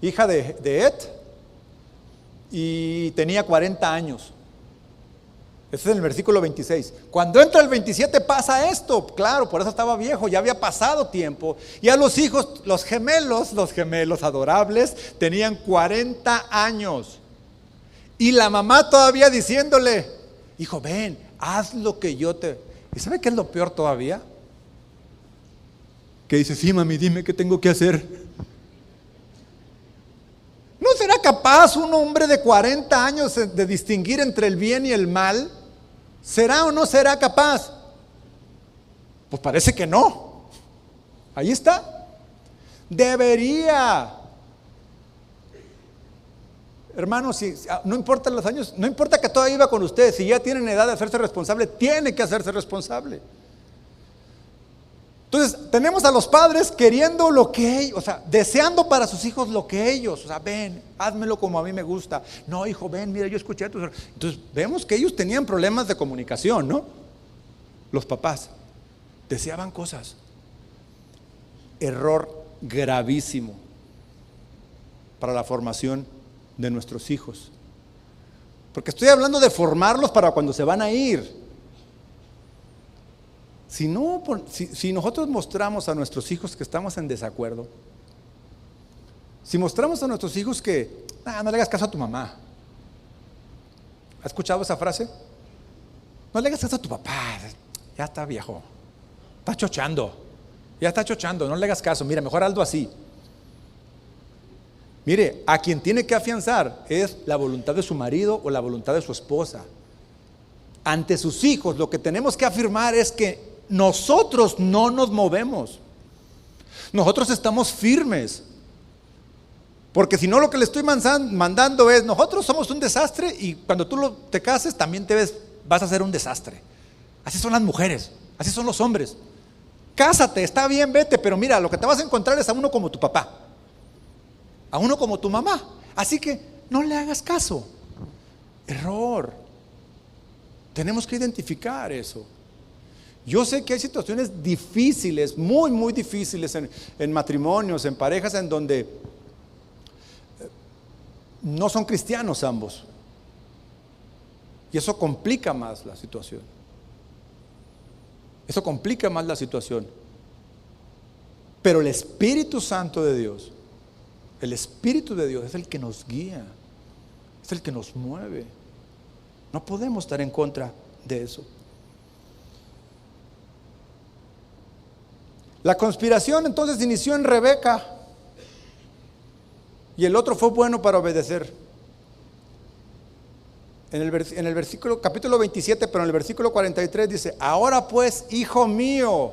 hija de Et, y tenía 40 años. Este es el versículo 26. Cuando entra el 27 pasa esto. Claro, por eso estaba viejo, ya había pasado tiempo. Ya los hijos, los gemelos adorables, tenían 40 años. Y la mamá todavía diciéndole, hijo, ven, haz lo que yo te... ¿Y sabe qué es lo peor todavía? Que dice, sí, mami, dime qué tengo que hacer. ¿No será capaz un hombre de 40 años de distinguir entre el bien y el mal? ¿Será o no será capaz? Pues parece que no. Ahí está. Debería. Hermanos, no importa los años, no importa que todavía iba con ustedes, si ya tienen edad de hacerse responsable, tiene que hacerse responsable. Entonces, tenemos a los padres queriendo lo que ellos, o sea, deseando para sus hijos lo que ellos, o sea, ven, házmelo como a mí me gusta. No, hijo, ven, mira, yo escuché a tus... Entonces, vemos que ellos tenían problemas de comunicación, ¿no? Los papás deseaban cosas. Error gravísimo para la formación de nuestros hijos. Porque estoy hablando de formarlos para cuando se van a ir. Si nosotros mostramos a nuestros hijos que estamos en desacuerdo, si mostramos a nuestros hijos que no le hagas caso a tu mamá. ¿Has escuchado esa frase? No le hagas caso a tu papá, ya está viejo, está chochando, no le hagas caso, mira, mejor algo así. Mire, a quien tiene que afianzar es la voluntad de su marido o la voluntad de su esposa. Ante sus hijos lo que tenemos que afirmar es que nosotros no nos movemos. Nosotros estamos firmes. Porque si no, lo que le estoy mandando es, nosotros somos un desastre y cuando tú te cases también vas a ser un desastre. Así son las mujeres, así son los hombres. Cásate, está bien, vete, pero mira, lo que te vas a encontrar es a uno como tu papá, a uno como tu mamá. Así que no le hagas caso. Error. Tenemos que identificar eso. Yo sé que hay situaciones difíciles, muy, muy difíciles en matrimonios, en parejas en donde no son cristianos ambos. Y eso complica más la situación. Pero el Espíritu Santo de Dios, el Espíritu de Dios es el que nos guía, es el que nos mueve. No podemos estar en contra de eso. La conspiración entonces inició en Rebeca y el otro fue bueno para obedecer. En el versículo, capítulo 27, pero en el versículo 43 dice, ahora pues, hijo mío,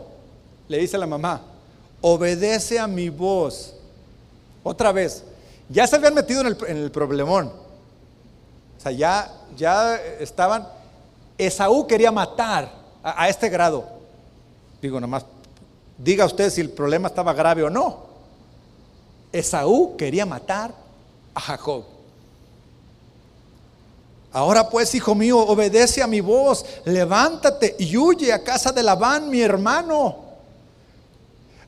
le dice a la mamá, obedece a mi voz. Otra vez, ya se habían metido en el problemón. O sea, ya estaban, Esaú quería matar a este grado. Digo, nomás, diga usted si el problema estaba grave o no. Esaú quería matar a Jacob. Ahora pues, hijo mío, obedece a mi voz, levántate y huye a casa de Labán, mi hermano.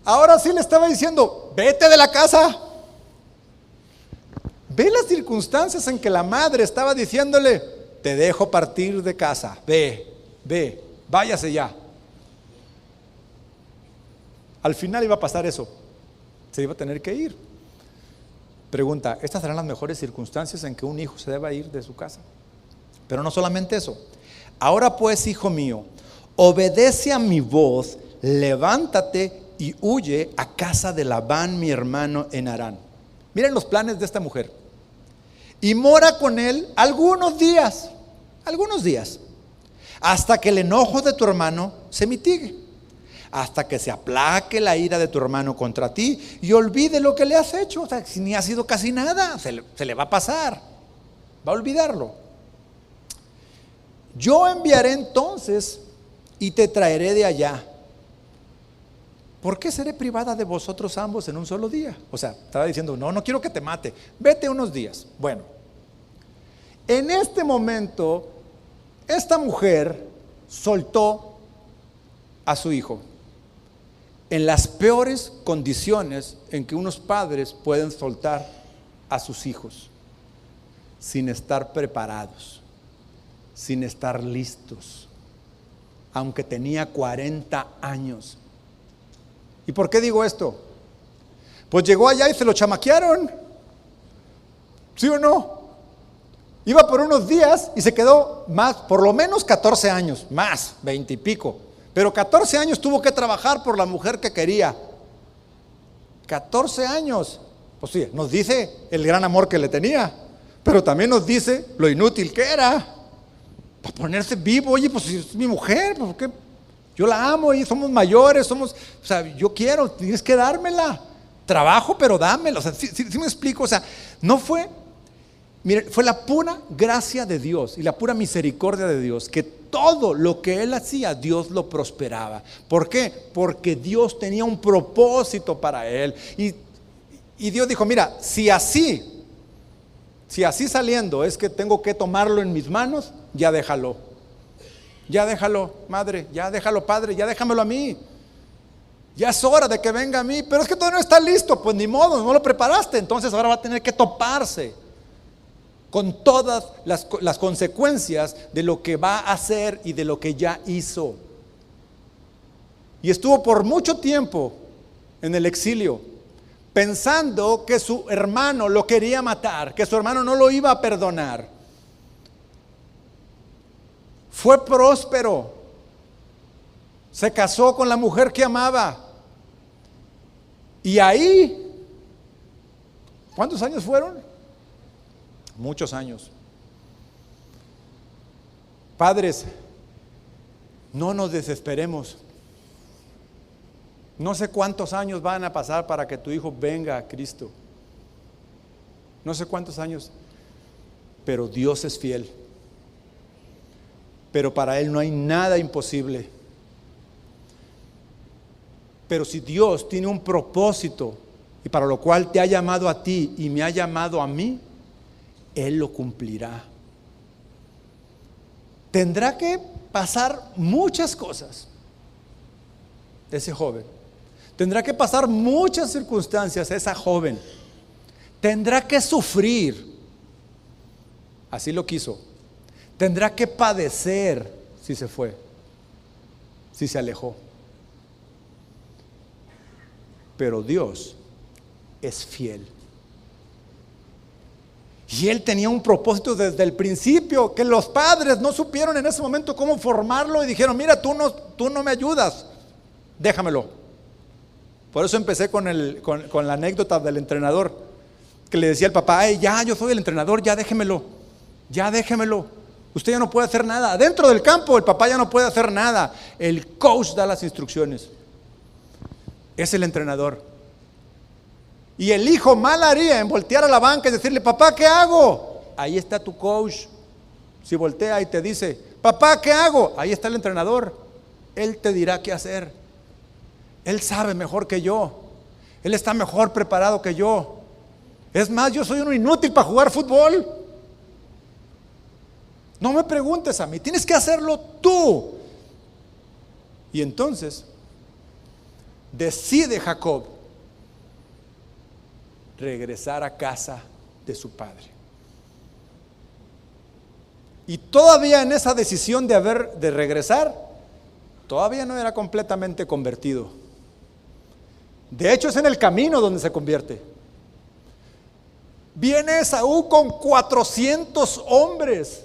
Ahora sí le estaba diciendo, vete de la casa. Ve las circunstancias en que la madre estaba diciéndole, te dejo partir de casa, ve, váyase ya. Al final iba a pasar eso, se iba a tener que ir. Pregunta, ¿estas serán las mejores circunstancias en que un hijo se deba ir de su casa? Pero no solamente eso. Ahora pues, hijo mío, obedece a mi voz, levántate y huye a casa de Labán, mi hermano, en Harán. Miren los planes de esta mujer. Y mora con él algunos días, hasta que el enojo de tu hermano se mitigue, hasta que se aplaque la ira de tu hermano contra ti y olvide lo que le has hecho. O sea, si ni ha sido casi nada, se le va a pasar, va a olvidarlo. Yo enviaré entonces y te traeré de allá. ¿Por qué seré privada de vosotros ambos en un solo día? O sea, estaba diciendo, no quiero que te mate, vete unos días. Bueno, en este momento, esta mujer soltó a su hijo en las peores condiciones en que unos padres pueden soltar a sus hijos, sin estar preparados. sin estar listos, aunque tenía 40 años. ¿Y por qué digo esto? Pues llegó allá y se lo chamaquearon. ¿Sí o no? Iba por unos días y se quedó más, por lo menos 14 años, más, 20 y pico. Pero 14 años tuvo que trabajar por la mujer que quería. 14 años. Pues sí, nos dice el gran amor que le tenía, pero también nos dice lo inútil que era. Para ponerse vivo, oye, pues si es mi mujer, ¿por qué? Yo la amo y somos mayores, o sea, yo quiero, tienes que dármela. Trabajo, pero dámela. O sea, sí me explico, o sea, no fue, mire, fue la pura gracia de Dios y la pura misericordia de Dios, que todo lo que él hacía, Dios lo prosperaba. ¿Por qué? Porque Dios tenía un propósito para él. Y Dios dijo, mira, si así saliendo es que tengo que tomarlo en mis manos, ya déjalo. Ya déjalo, madre, ya déjalo, padre, ya déjamelo a mí. Ya es hora de que venga a mí, pero es que todavía no está listo, pues ni modo, no lo preparaste, entonces ahora va a tener que toparse con todas las consecuencias de lo que va a hacer y de lo que ya hizo. Y estuvo por mucho tiempo en el exilio, pensando que su hermano lo quería matar, que su hermano no lo iba a perdonar. Fue próspero, se casó con la mujer que amaba, y ahí, ¿cuántos años fueron? Muchos años. Padres, no nos desesperemos. No sé cuántos años van a pasar para que tu hijo venga a Cristo. No sé cuántos años, pero Dios es fiel. Pero para Él no hay nada imposible. Pero si Dios tiene un propósito y para lo cual te ha llamado a ti y me ha llamado a mí, Él lo cumplirá. Tendrá que pasar muchas cosas ese joven. Tendrá que pasar muchas circunstancias esa joven. Tendrá que sufrir. Así lo quiso. Tendrá que padecer si se fue, si se alejó. Pero Dios es fiel. Y Él tenía un propósito desde el principio, que los padres no supieron en ese momento cómo formarlo y dijeron, mira, tú no me ayudas, déjamelo. Por eso empecé con la anécdota del entrenador, que le decía al papá, ay, ya, yo soy el entrenador, ya déjemelo. Usted ya no puede hacer nada. Dentro del campo el papá ya no puede hacer nada. El coach da las instrucciones. Es el entrenador. Y el hijo mal haría en voltear a la banca y decirle, papá, ¿qué hago? Ahí está tu coach. Si voltea y te dice, papá, ¿qué hago? Ahí está el entrenador. Él te dirá qué hacer. Él sabe mejor que yo. Él está mejor preparado que yo. Es más, yo soy uno inútil para jugar fútbol. No me preguntes a mí, tienes que hacerlo tú. Y entonces decide Jacob regresar a casa de su padre. Y todavía en esa decisión de regresar, todavía no era completamente convertido. De hecho, es en el camino donde se convierte. Viene Esaú con 400 hombres.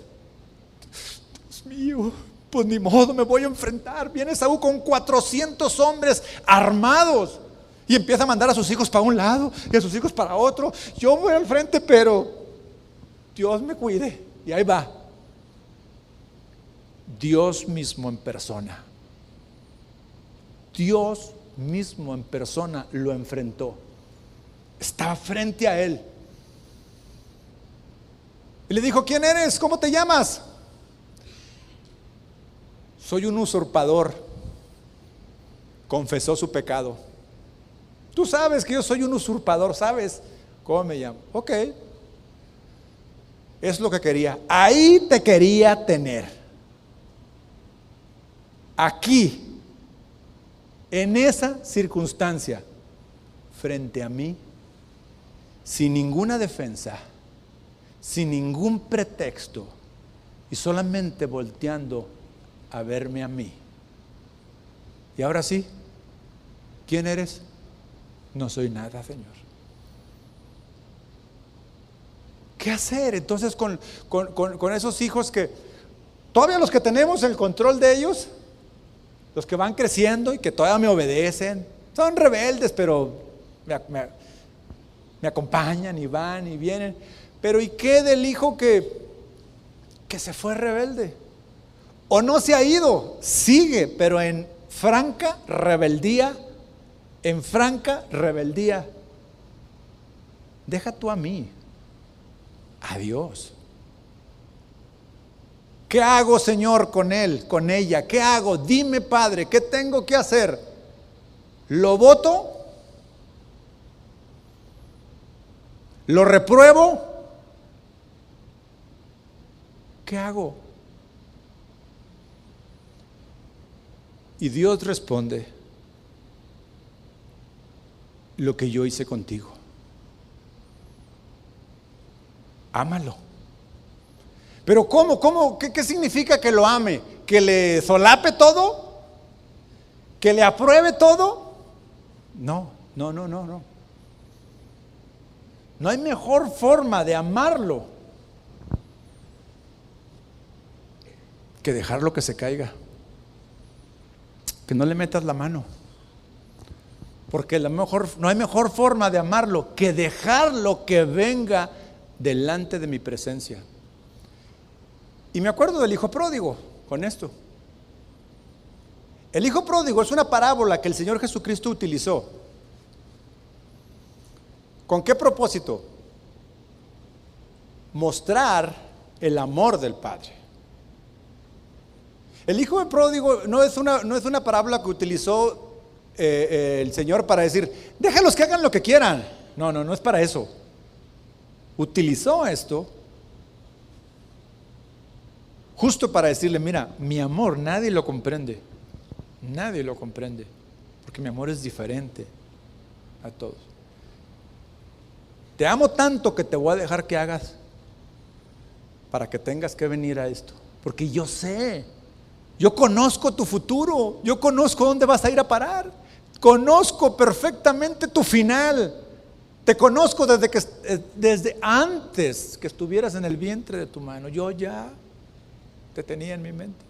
Dios mío, pues ni modo, me voy a enfrentar. Viene Esaú con 400 hombres armados y empieza a mandar a sus hijos para un lado y a sus hijos para otro. Yo voy al frente, pero Dios me cuide. Y ahí va. Dios mismo en persona. Dios mismo en persona lo enfrentó. Estaba frente a él. Y le dijo, ¿quién eres? ¿Cómo te llamas? Soy un usurpador. Confesó su pecado. Tú sabes que yo soy un usurpador, ¿sabes cómo me llamo? Ok. Es lo que quería. Ahí te quería tener. Aquí, en esa circunstancia, frente a mí, sin ninguna defensa, sin ningún pretexto, y solamente volteando a verme a mí. Y ahora sí, ¿quién eres? No soy nada, Señor. ¿Qué hacer entonces con esos hijos que todavía los que tenemos el control de ellos, los que van creciendo y que todavía me obedecen, son rebeldes, pero me acompañan y van y vienen? Pero ¿y qué del hijo que se fue rebelde? O no se ha ido, sigue, pero en franca rebeldía, Deja tú a mí, a Dios. ¿Qué hago, Señor, con él, con ella? ¿Qué hago? Dime, Padre, ¿qué tengo que hacer? ¿Lo voto? ¿Lo repruebo? ¿Qué hago? Y Dios responde: lo que yo hice contigo. Ámalo. Pero ¿cómo? ¿Qué significa que lo ame? ¿Que le solape todo? ¿Que le apruebe todo? No. No hay mejor forma de amarlo que dejarlo que se caiga, que no le metas la mano, porque no hay mejor forma de amarlo que dejarlo que venga delante de mi presencia. Y me acuerdo del hijo pródigo con esto. El hijo pródigo es una parábola que el Señor Jesucristo utilizó. ¿Con qué propósito? Mostrar el amor del Padre. El hijo pródigo no es una parábola que utilizó el Señor para decir, déjalos que hagan lo que quieran. No es para eso. Utilizó esto justo para decirle, mira, mi amor nadie lo comprende, porque mi amor es diferente a todos. Te amo tanto que te voy a dejar que hagas para que tengas que venir a esto, porque yo sé, yo conozco tu futuro, yo conozco dónde vas a ir a parar, conozco perfectamente tu final, te conozco desde antes que estuvieras en el vientre de tu mano, yo ya te tenía en mi mente.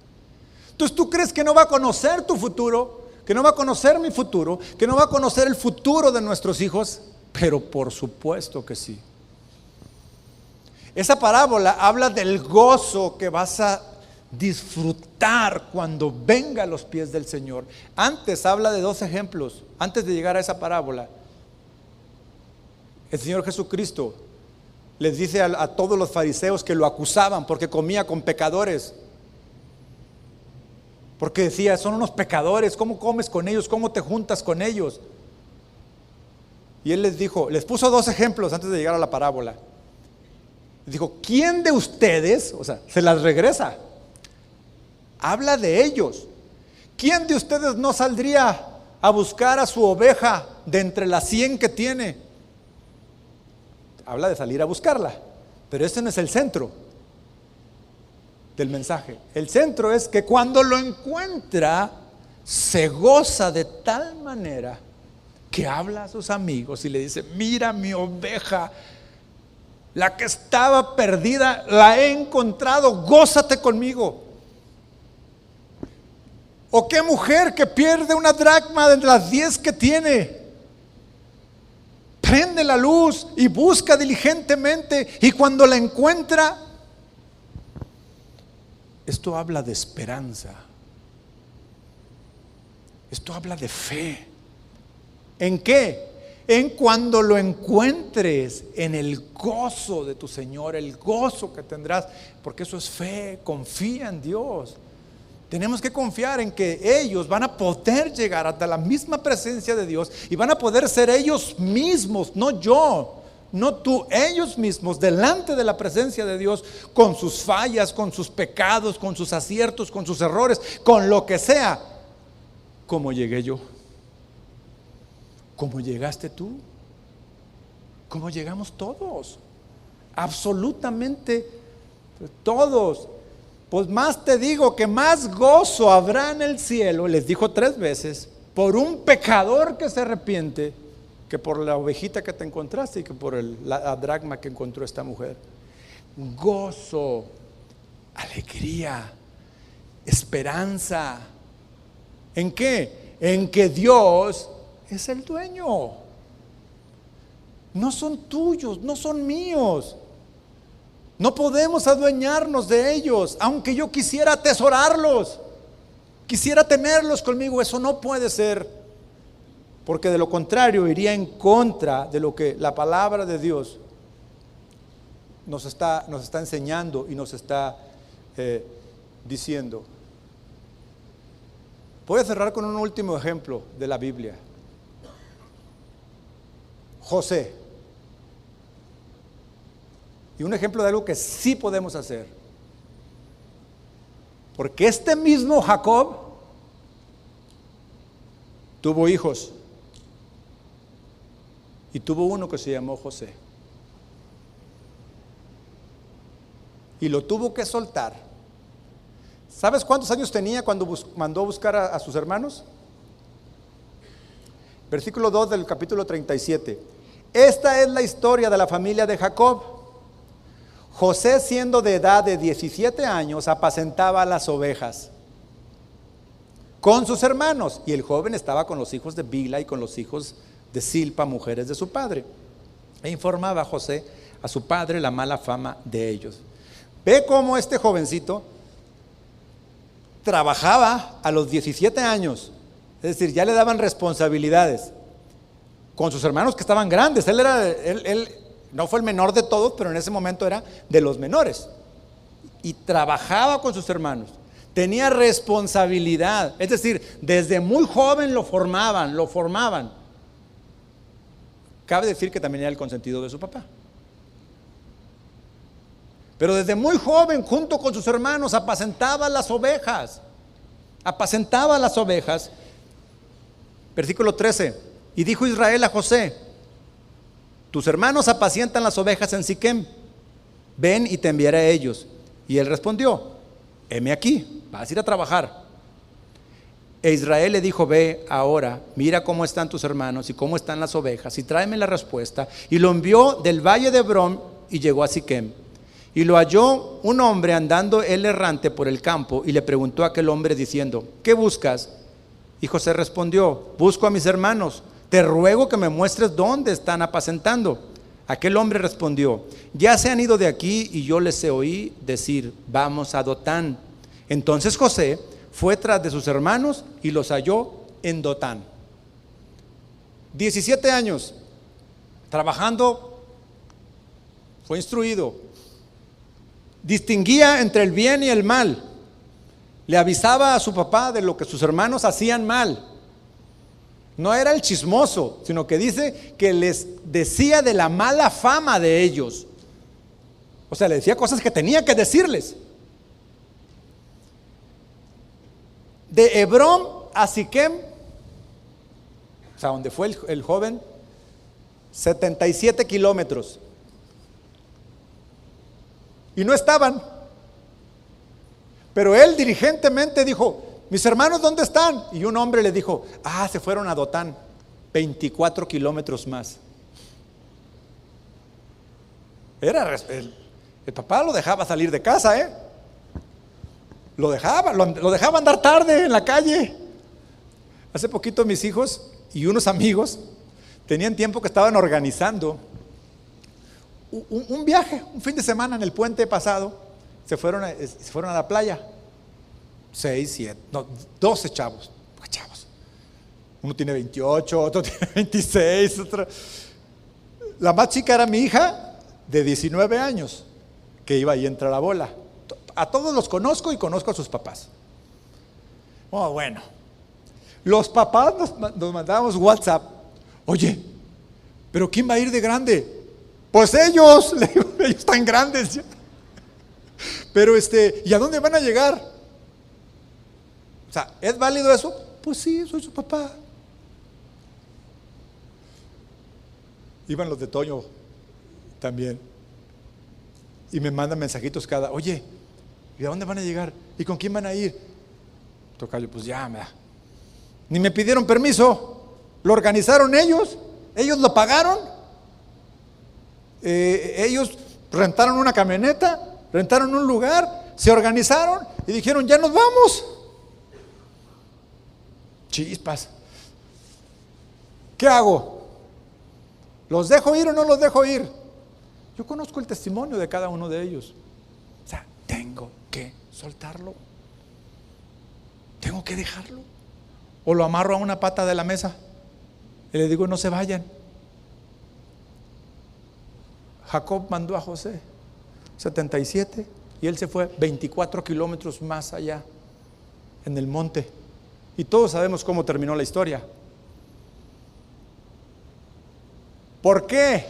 Entonces, ¿tú crees que no va a conocer tu futuro? ¿Que no va a conocer mi futuro? ¿Que no va a conocer el futuro de nuestros hijos? Pero por supuesto que sí. Esa parábola habla del gozo que vas a disfrutar cuando venga a los pies del Señor. Antes habla de 2 ejemplos. Antes de llegar a esa parábola, el Señor Jesucristo les dice a todos los fariseos que lo acusaban porque comía con pecadores, porque decía, son unos pecadores, ¿cómo comes con ellos? ¿Cómo te juntas con ellos? Y él les puso 2 ejemplos antes de llegar a la parábola. Dijo, ¿quién de ustedes? O sea, se las regresa. Habla de ellos. ¿Quién de ustedes no saldría a buscar a su oveja de entre las 100 que tiene? Habla de salir a buscarla, pero ese no es el centro del mensaje. El centro es que cuando lo encuentra, se goza de tal manera que habla a sus amigos y le dice, mira mi oveja, la que estaba perdida, la he encontrado, gózate conmigo. ¿O qué mujer que pierde una dracma de las 10 que tiene? Prende la luz y busca diligentemente, y cuando la encuentra, esto habla de esperanza, esto habla de fe. ¿En qué? En cuando lo encuentres, en el gozo de tu Señor, el gozo que tendrás, porque eso es fe. Confía en Dios. Tenemos que confiar en que ellos van a poder llegar hasta la misma presencia de Dios y van a poder ser ellos mismos, no yo, no tú, ellos mismos delante de la presencia de Dios, con sus fallas, con sus pecados, con sus aciertos, con sus errores, con lo que sea, como llegué yo, como llegaste tú, como llegamos todos, absolutamente todos. Pues más te digo que más gozo habrá en el cielo, les dijo 3 veces, por un pecador que se arrepiente, que por la ovejita que te encontraste y que por la dracma que encontró esta mujer. Gozo, alegría, esperanza. ¿En qué? En que Dios es el dueño. No son tuyos, no son míos. No podemos adueñarnos de ellos, aunque yo quisiera atesorarlos, quisiera tenerlos conmigo. Eso no puede ser, porque de lo contrario iría en contra de lo que la palabra de Dios nos está enseñando y nos está diciendo. Voy a cerrar con un último ejemplo de la Biblia. José. Y un ejemplo de algo que sí podemos hacer. Porque este mismo Jacob tuvo hijos. Y tuvo uno que se llamó José. Y lo tuvo que soltar. ¿Sabes cuántos años tenía cuando mandó a buscar a sus hermanos? Versículo 2 del capítulo 37. Esta es la historia de la familia de Jacob. José, siendo de edad de 17 años, apacentaba las ovejas con sus hermanos, y el joven estaba con los hijos de Bila y con los hijos de Silpa, mujeres de su padre. E informaba a José a su padre la mala fama de ellos. Ve cómo este jovencito trabajaba a los 17 años, es decir, ya le daban responsabilidades con sus hermanos que estaban grandes. Él no fue el menor de todos, pero en ese momento era de los menores. Y trabajaba con sus hermanos. Tenía responsabilidad. Es decir, desde muy joven lo formaban. Cabe decir que también era el consentido de su papá. Pero desde muy joven, junto con sus hermanos, apacentaba las ovejas. Versículo 13. Y dijo Israel a José: tus hermanos apacientan las ovejas en Siquem, ven y te enviaré a ellos. Y él respondió: heme aquí, vas a ir a trabajar. E Israel le dijo: ve ahora, mira cómo están tus hermanos y cómo están las ovejas, y tráeme la respuesta. Y lo envió del valle de Hebrón y llegó a Siquem. Y lo halló un hombre andando él errante por el campo, y le preguntó a aquel hombre diciendo: ¿qué buscas? Y José respondió: busco a mis hermanos, te ruego que me muestres dónde están apacentando. Aquel hombre respondió: ya se han ido de aquí, y yo les oí decir: vamos a Dotán. Entonces José fue tras de sus hermanos y los halló en Dotán. 17 años trabajando, fue instruido, distinguía entre el bien y el mal, le avisaba a su papá de lo que sus hermanos hacían mal. No era el chismoso, sino que dice que les decía de la mala fama de ellos. O sea, le decía cosas que tenía que decirles. De Hebrón a Siquem, o sea, donde fue el joven, 77 kilómetros. Y no estaban. Pero él diligentemente dijo: mis hermanos, ¿dónde están? Y un hombre le dijo: se fueron a Dotán, 24 kilómetros más. El papá lo dejaba salir de casa, lo dejaba andar tarde en la calle. Hace poquito mis hijos y unos amigos tenían tiempo que estaban organizando un viaje, un fin de semana en el puente pasado. Se fueron a la playa. 12 chavos. Uno tiene 28, otro tiene 26, otro. La más chica era mi hija de 19 años, que iba ahí a entrar a la bola. A todos los conozco y conozco a sus papás. Bueno, los papás nos mandábamos WhatsApp: oye, ¿pero quién va a ir de grande? Pues ellos, ellos están grandes ya. Pero ¿y a dónde van a llegar? O sea, ¿es válido eso? Pues sí, soy su papá. Iban los de Toño también. Y me mandan mensajitos oye, ¿Y a dónde van a llegar? ¿Y con quién van a ir? Tocayo, pues ya, ni me pidieron permiso, lo organizaron ellos lo pagaron, ellos rentaron una camioneta, rentaron un lugar, se organizaron y dijeron, ya nos vamos. Chispas. ¿Qué hago? ¿Los dejo ir o no los dejo ir? Yo conozco el testimonio de cada uno de ellos. O sea, tengo que soltarlo. Tengo que dejarlo. O lo amarro a una pata de la mesa y le digo, no se vayan. Jacob mandó a José 77 y él se fue 24 kilómetros más allá en el monte. Y todos sabemos cómo terminó la historia. ¿Por qué?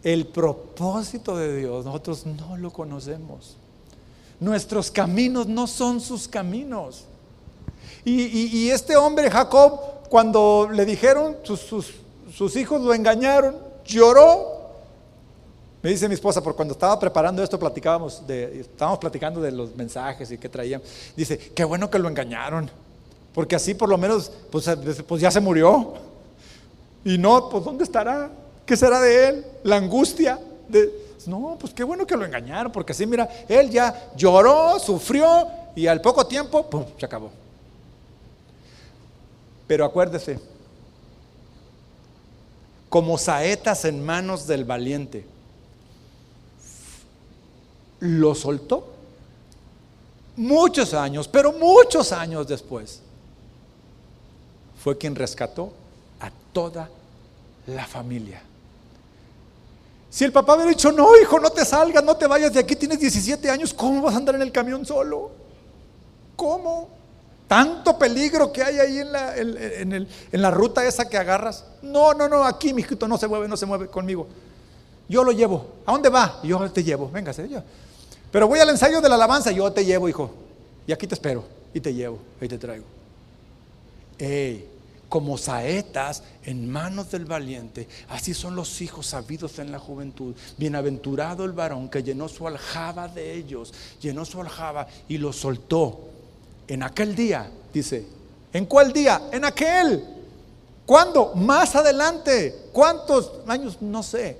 El propósito de Dios nosotros no lo conocemos. Nuestros caminos no son sus caminos. Y este hombre Jacob, cuando le dijeron, sus hijos lo engañaron, lloró. Me dice mi esposa, porque cuando estaba preparando esto estábamos platicando de los mensajes y qué traían. Dice, qué bueno que lo engañaron, porque así por lo menos pues ya se murió. Y no, pues ¿dónde estará? ¿Qué será de él? La angustia no, pues qué bueno que lo engañaron, porque así mira, él ya lloró, sufrió y al poco tiempo, ¡pum!, se acabó. Pero acuérdese, como saetas en manos del valiente, lo soltó muchos años, pero muchos años después fue quien rescató a toda la familia. Si el papá hubiera dicho, no hijo, no te salgas, no te vayas de aquí, tienes 17 años, ¿cómo vas a andar en el camión solo? ¿Cómo? Tanto peligro que hay ahí en la ruta esa que agarras. No, aquí mi hijito no se mueve conmigo. Yo lo llevo. ¿A dónde va? Yo te llevo, véngase. Pero voy al ensayo de la alabanza, yo te llevo, hijo. Y aquí te espero, y te llevo, y te traigo. Como saetas en manos del valiente, así son los hijos sabidos en la juventud. Bienaventurado el varón que llenó su aljaba de ellos, llenó su aljaba y lo soltó. En aquel día, dice, ¿en cuál día? En aquel. ¿Cuándo? Más adelante. ¿Cuántos años? No sé.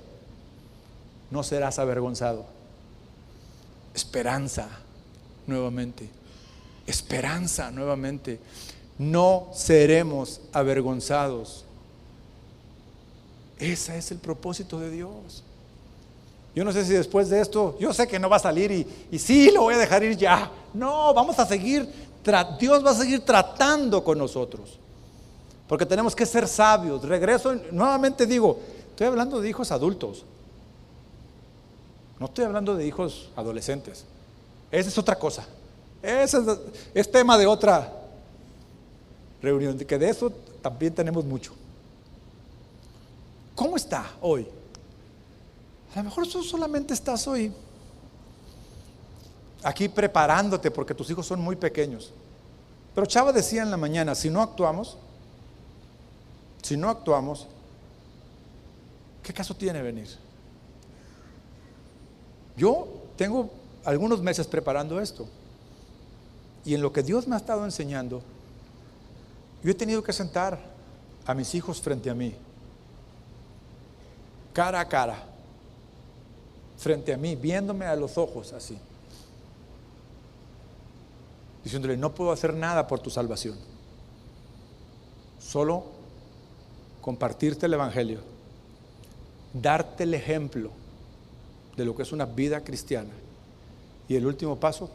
No serás avergonzado. Esperanza nuevamente. Esperanza nuevamente. No seremos avergonzados. Ese es el propósito de Dios. Yo no sé si después de esto, yo sé que no va a salir y sí, lo voy a dejar ir ya. No, vamos a seguir. Dios va a seguir tratando con nosotros, porque tenemos que ser sabios. Regreso, nuevamente digo, estoy hablando de hijos adultos, no estoy hablando de hijos adolescentes. Esa es otra cosa. Ese es tema de otra reunión, que de eso también tenemos mucho. ¿Cómo está hoy? A lo mejor tú solamente estás hoy aquí preparándote porque tus hijos son muy pequeños. Pero Chava decía en la mañana, si no actuamos, ¿qué caso tiene venir? Yo tengo algunos meses preparando esto, y en lo que Dios me ha estado enseñando, yo he tenido que sentar a mis hijos frente a mí, cara a cara, frente a mí, viéndome a los ojos así, diciéndole, no puedo hacer nada por tu salvación, solo compartirte el evangelio, darte el ejemplo de lo que es una vida cristiana, y el último paso,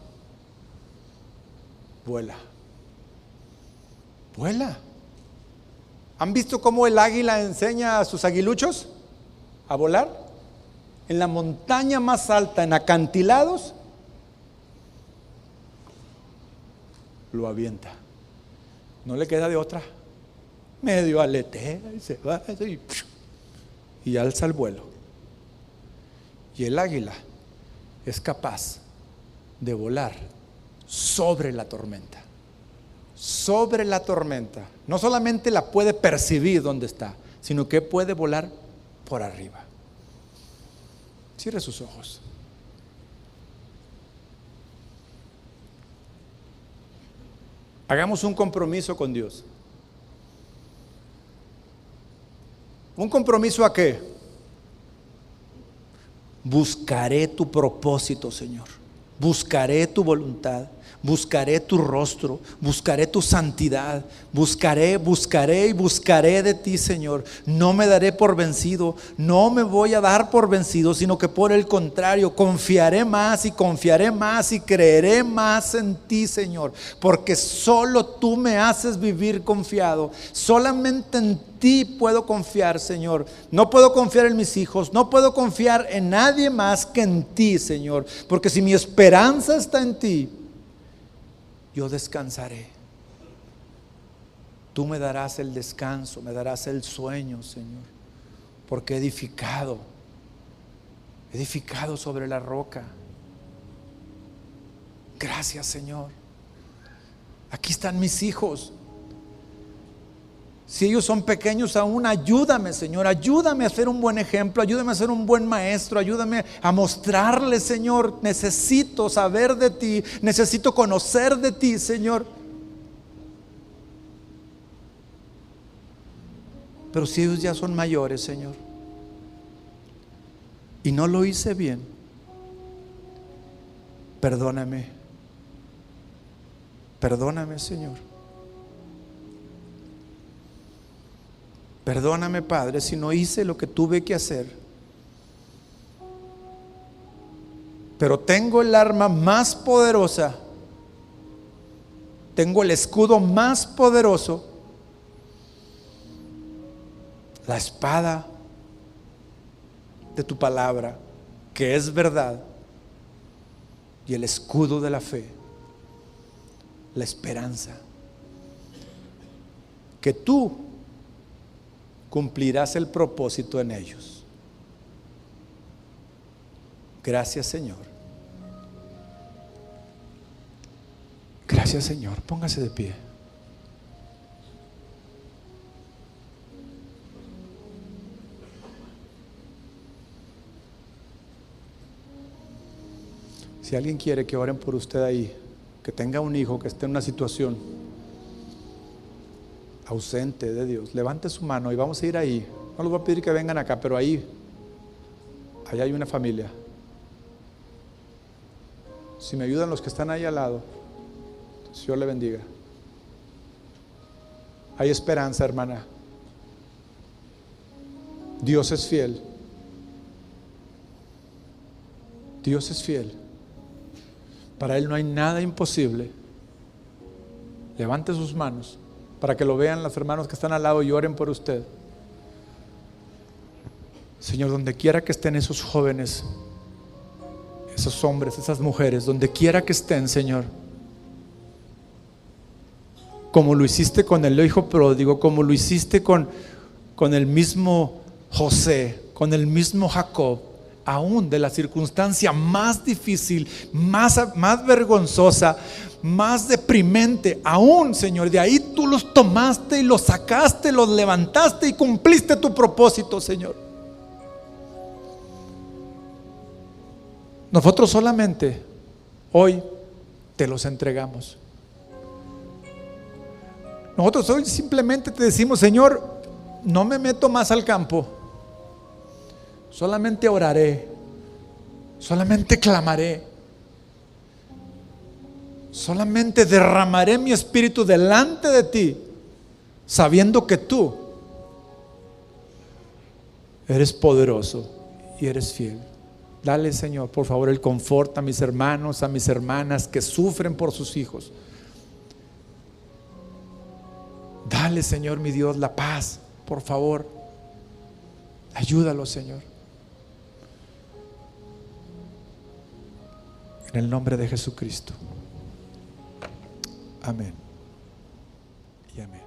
vuela. ¿Han visto cómo el águila enseña a sus aguiluchos a volar? En la montaña más alta, en acantilados, lo avienta. No le queda de otra. Medio aletea y se va y alza el vuelo. Y el águila es capaz de volar sobre la tormenta. Sobre la tormenta. No solamente la puede percibir donde está, sino que puede volar por arriba. Cierre sus ojos. Hagamos un compromiso con Dios. ¿Un compromiso a qué? Buscaré tu propósito, Señor. Buscaré tu voluntad. Buscaré tu rostro, buscaré tu santidad, buscaré y buscaré de ti, Señor. No me daré por vencido, no me voy a dar por vencido, sino que por el contrario, confiaré más y creeré más en ti, Señor, porque solo tú me haces vivir confiado. Solamente en ti puedo confiar, Señor. No puedo confiar en mis hijos, no puedo confiar en nadie más que en ti, Señor, porque si mi esperanza está en ti, yo descansaré. Tú me darás el descanso, me darás el sueño, Señor, porque he edificado sobre la roca. Gracias, Señor. Aquí están mis hijos. Si ellos son pequeños aún, ayúdame, Señor, ayúdame a ser un buen ejemplo, ayúdame a ser un buen maestro, ayúdame a mostrarles, Señor. Necesito saber de ti, necesito conocer de ti, Señor. Pero si ellos ya son mayores, Señor, y no lo hice bien, perdóname, Señor. Perdóname, Padre, si no hice lo que tuve que hacer. Pero tengo el arma más poderosa, tengo el escudo más poderoso, la espada de tu palabra, que es verdad, y el escudo de la fe, la esperanza, que tú cumplirás el propósito en ellos. Gracias, Señor. Gracias, Señor. Póngase de pie. Si alguien quiere que oren por usted ahí, que tenga un hijo que esté en una situación ausente de Dios, levante su mano y vamos a ir ahí. No les voy a pedir que vengan acá, pero allá hay una familia. Si me ayudan los que están ahí al lado, Dios le bendiga. Hay esperanza, hermana. Dios es fiel. Dios es fiel. Para Él no hay nada imposible. Levante sus manos para que lo vean los hermanos que están al lado y oren por usted. Señor, donde quiera que estén esos jóvenes, esos hombres, esas mujeres, donde quiera que estén, Señor, como lo hiciste con el hijo pródigo, como lo hiciste con el mismo José, con el mismo Jacob, aún de la circunstancia más difícil, más vergonzosa, más deprimente, aún, Señor, de ahí tú los tomaste y los sacaste, los levantaste y cumpliste tu propósito, Señor. Nosotros solamente hoy te los entregamos. Nosotros hoy simplemente te decimos, Señor, no me meto más al campo, solamente oraré, solamente clamaré, solamente derramaré mi espíritu delante de ti, sabiendo que tú eres poderoso y eres fiel. Dale, Señor, por favor, el confort a mis hermanos, a mis hermanas que sufren por sus hijos. Dale, Señor, mi Dios, la paz, por favor. Ayúdalo, Señor. En el nombre de Jesucristo. Amén y amén.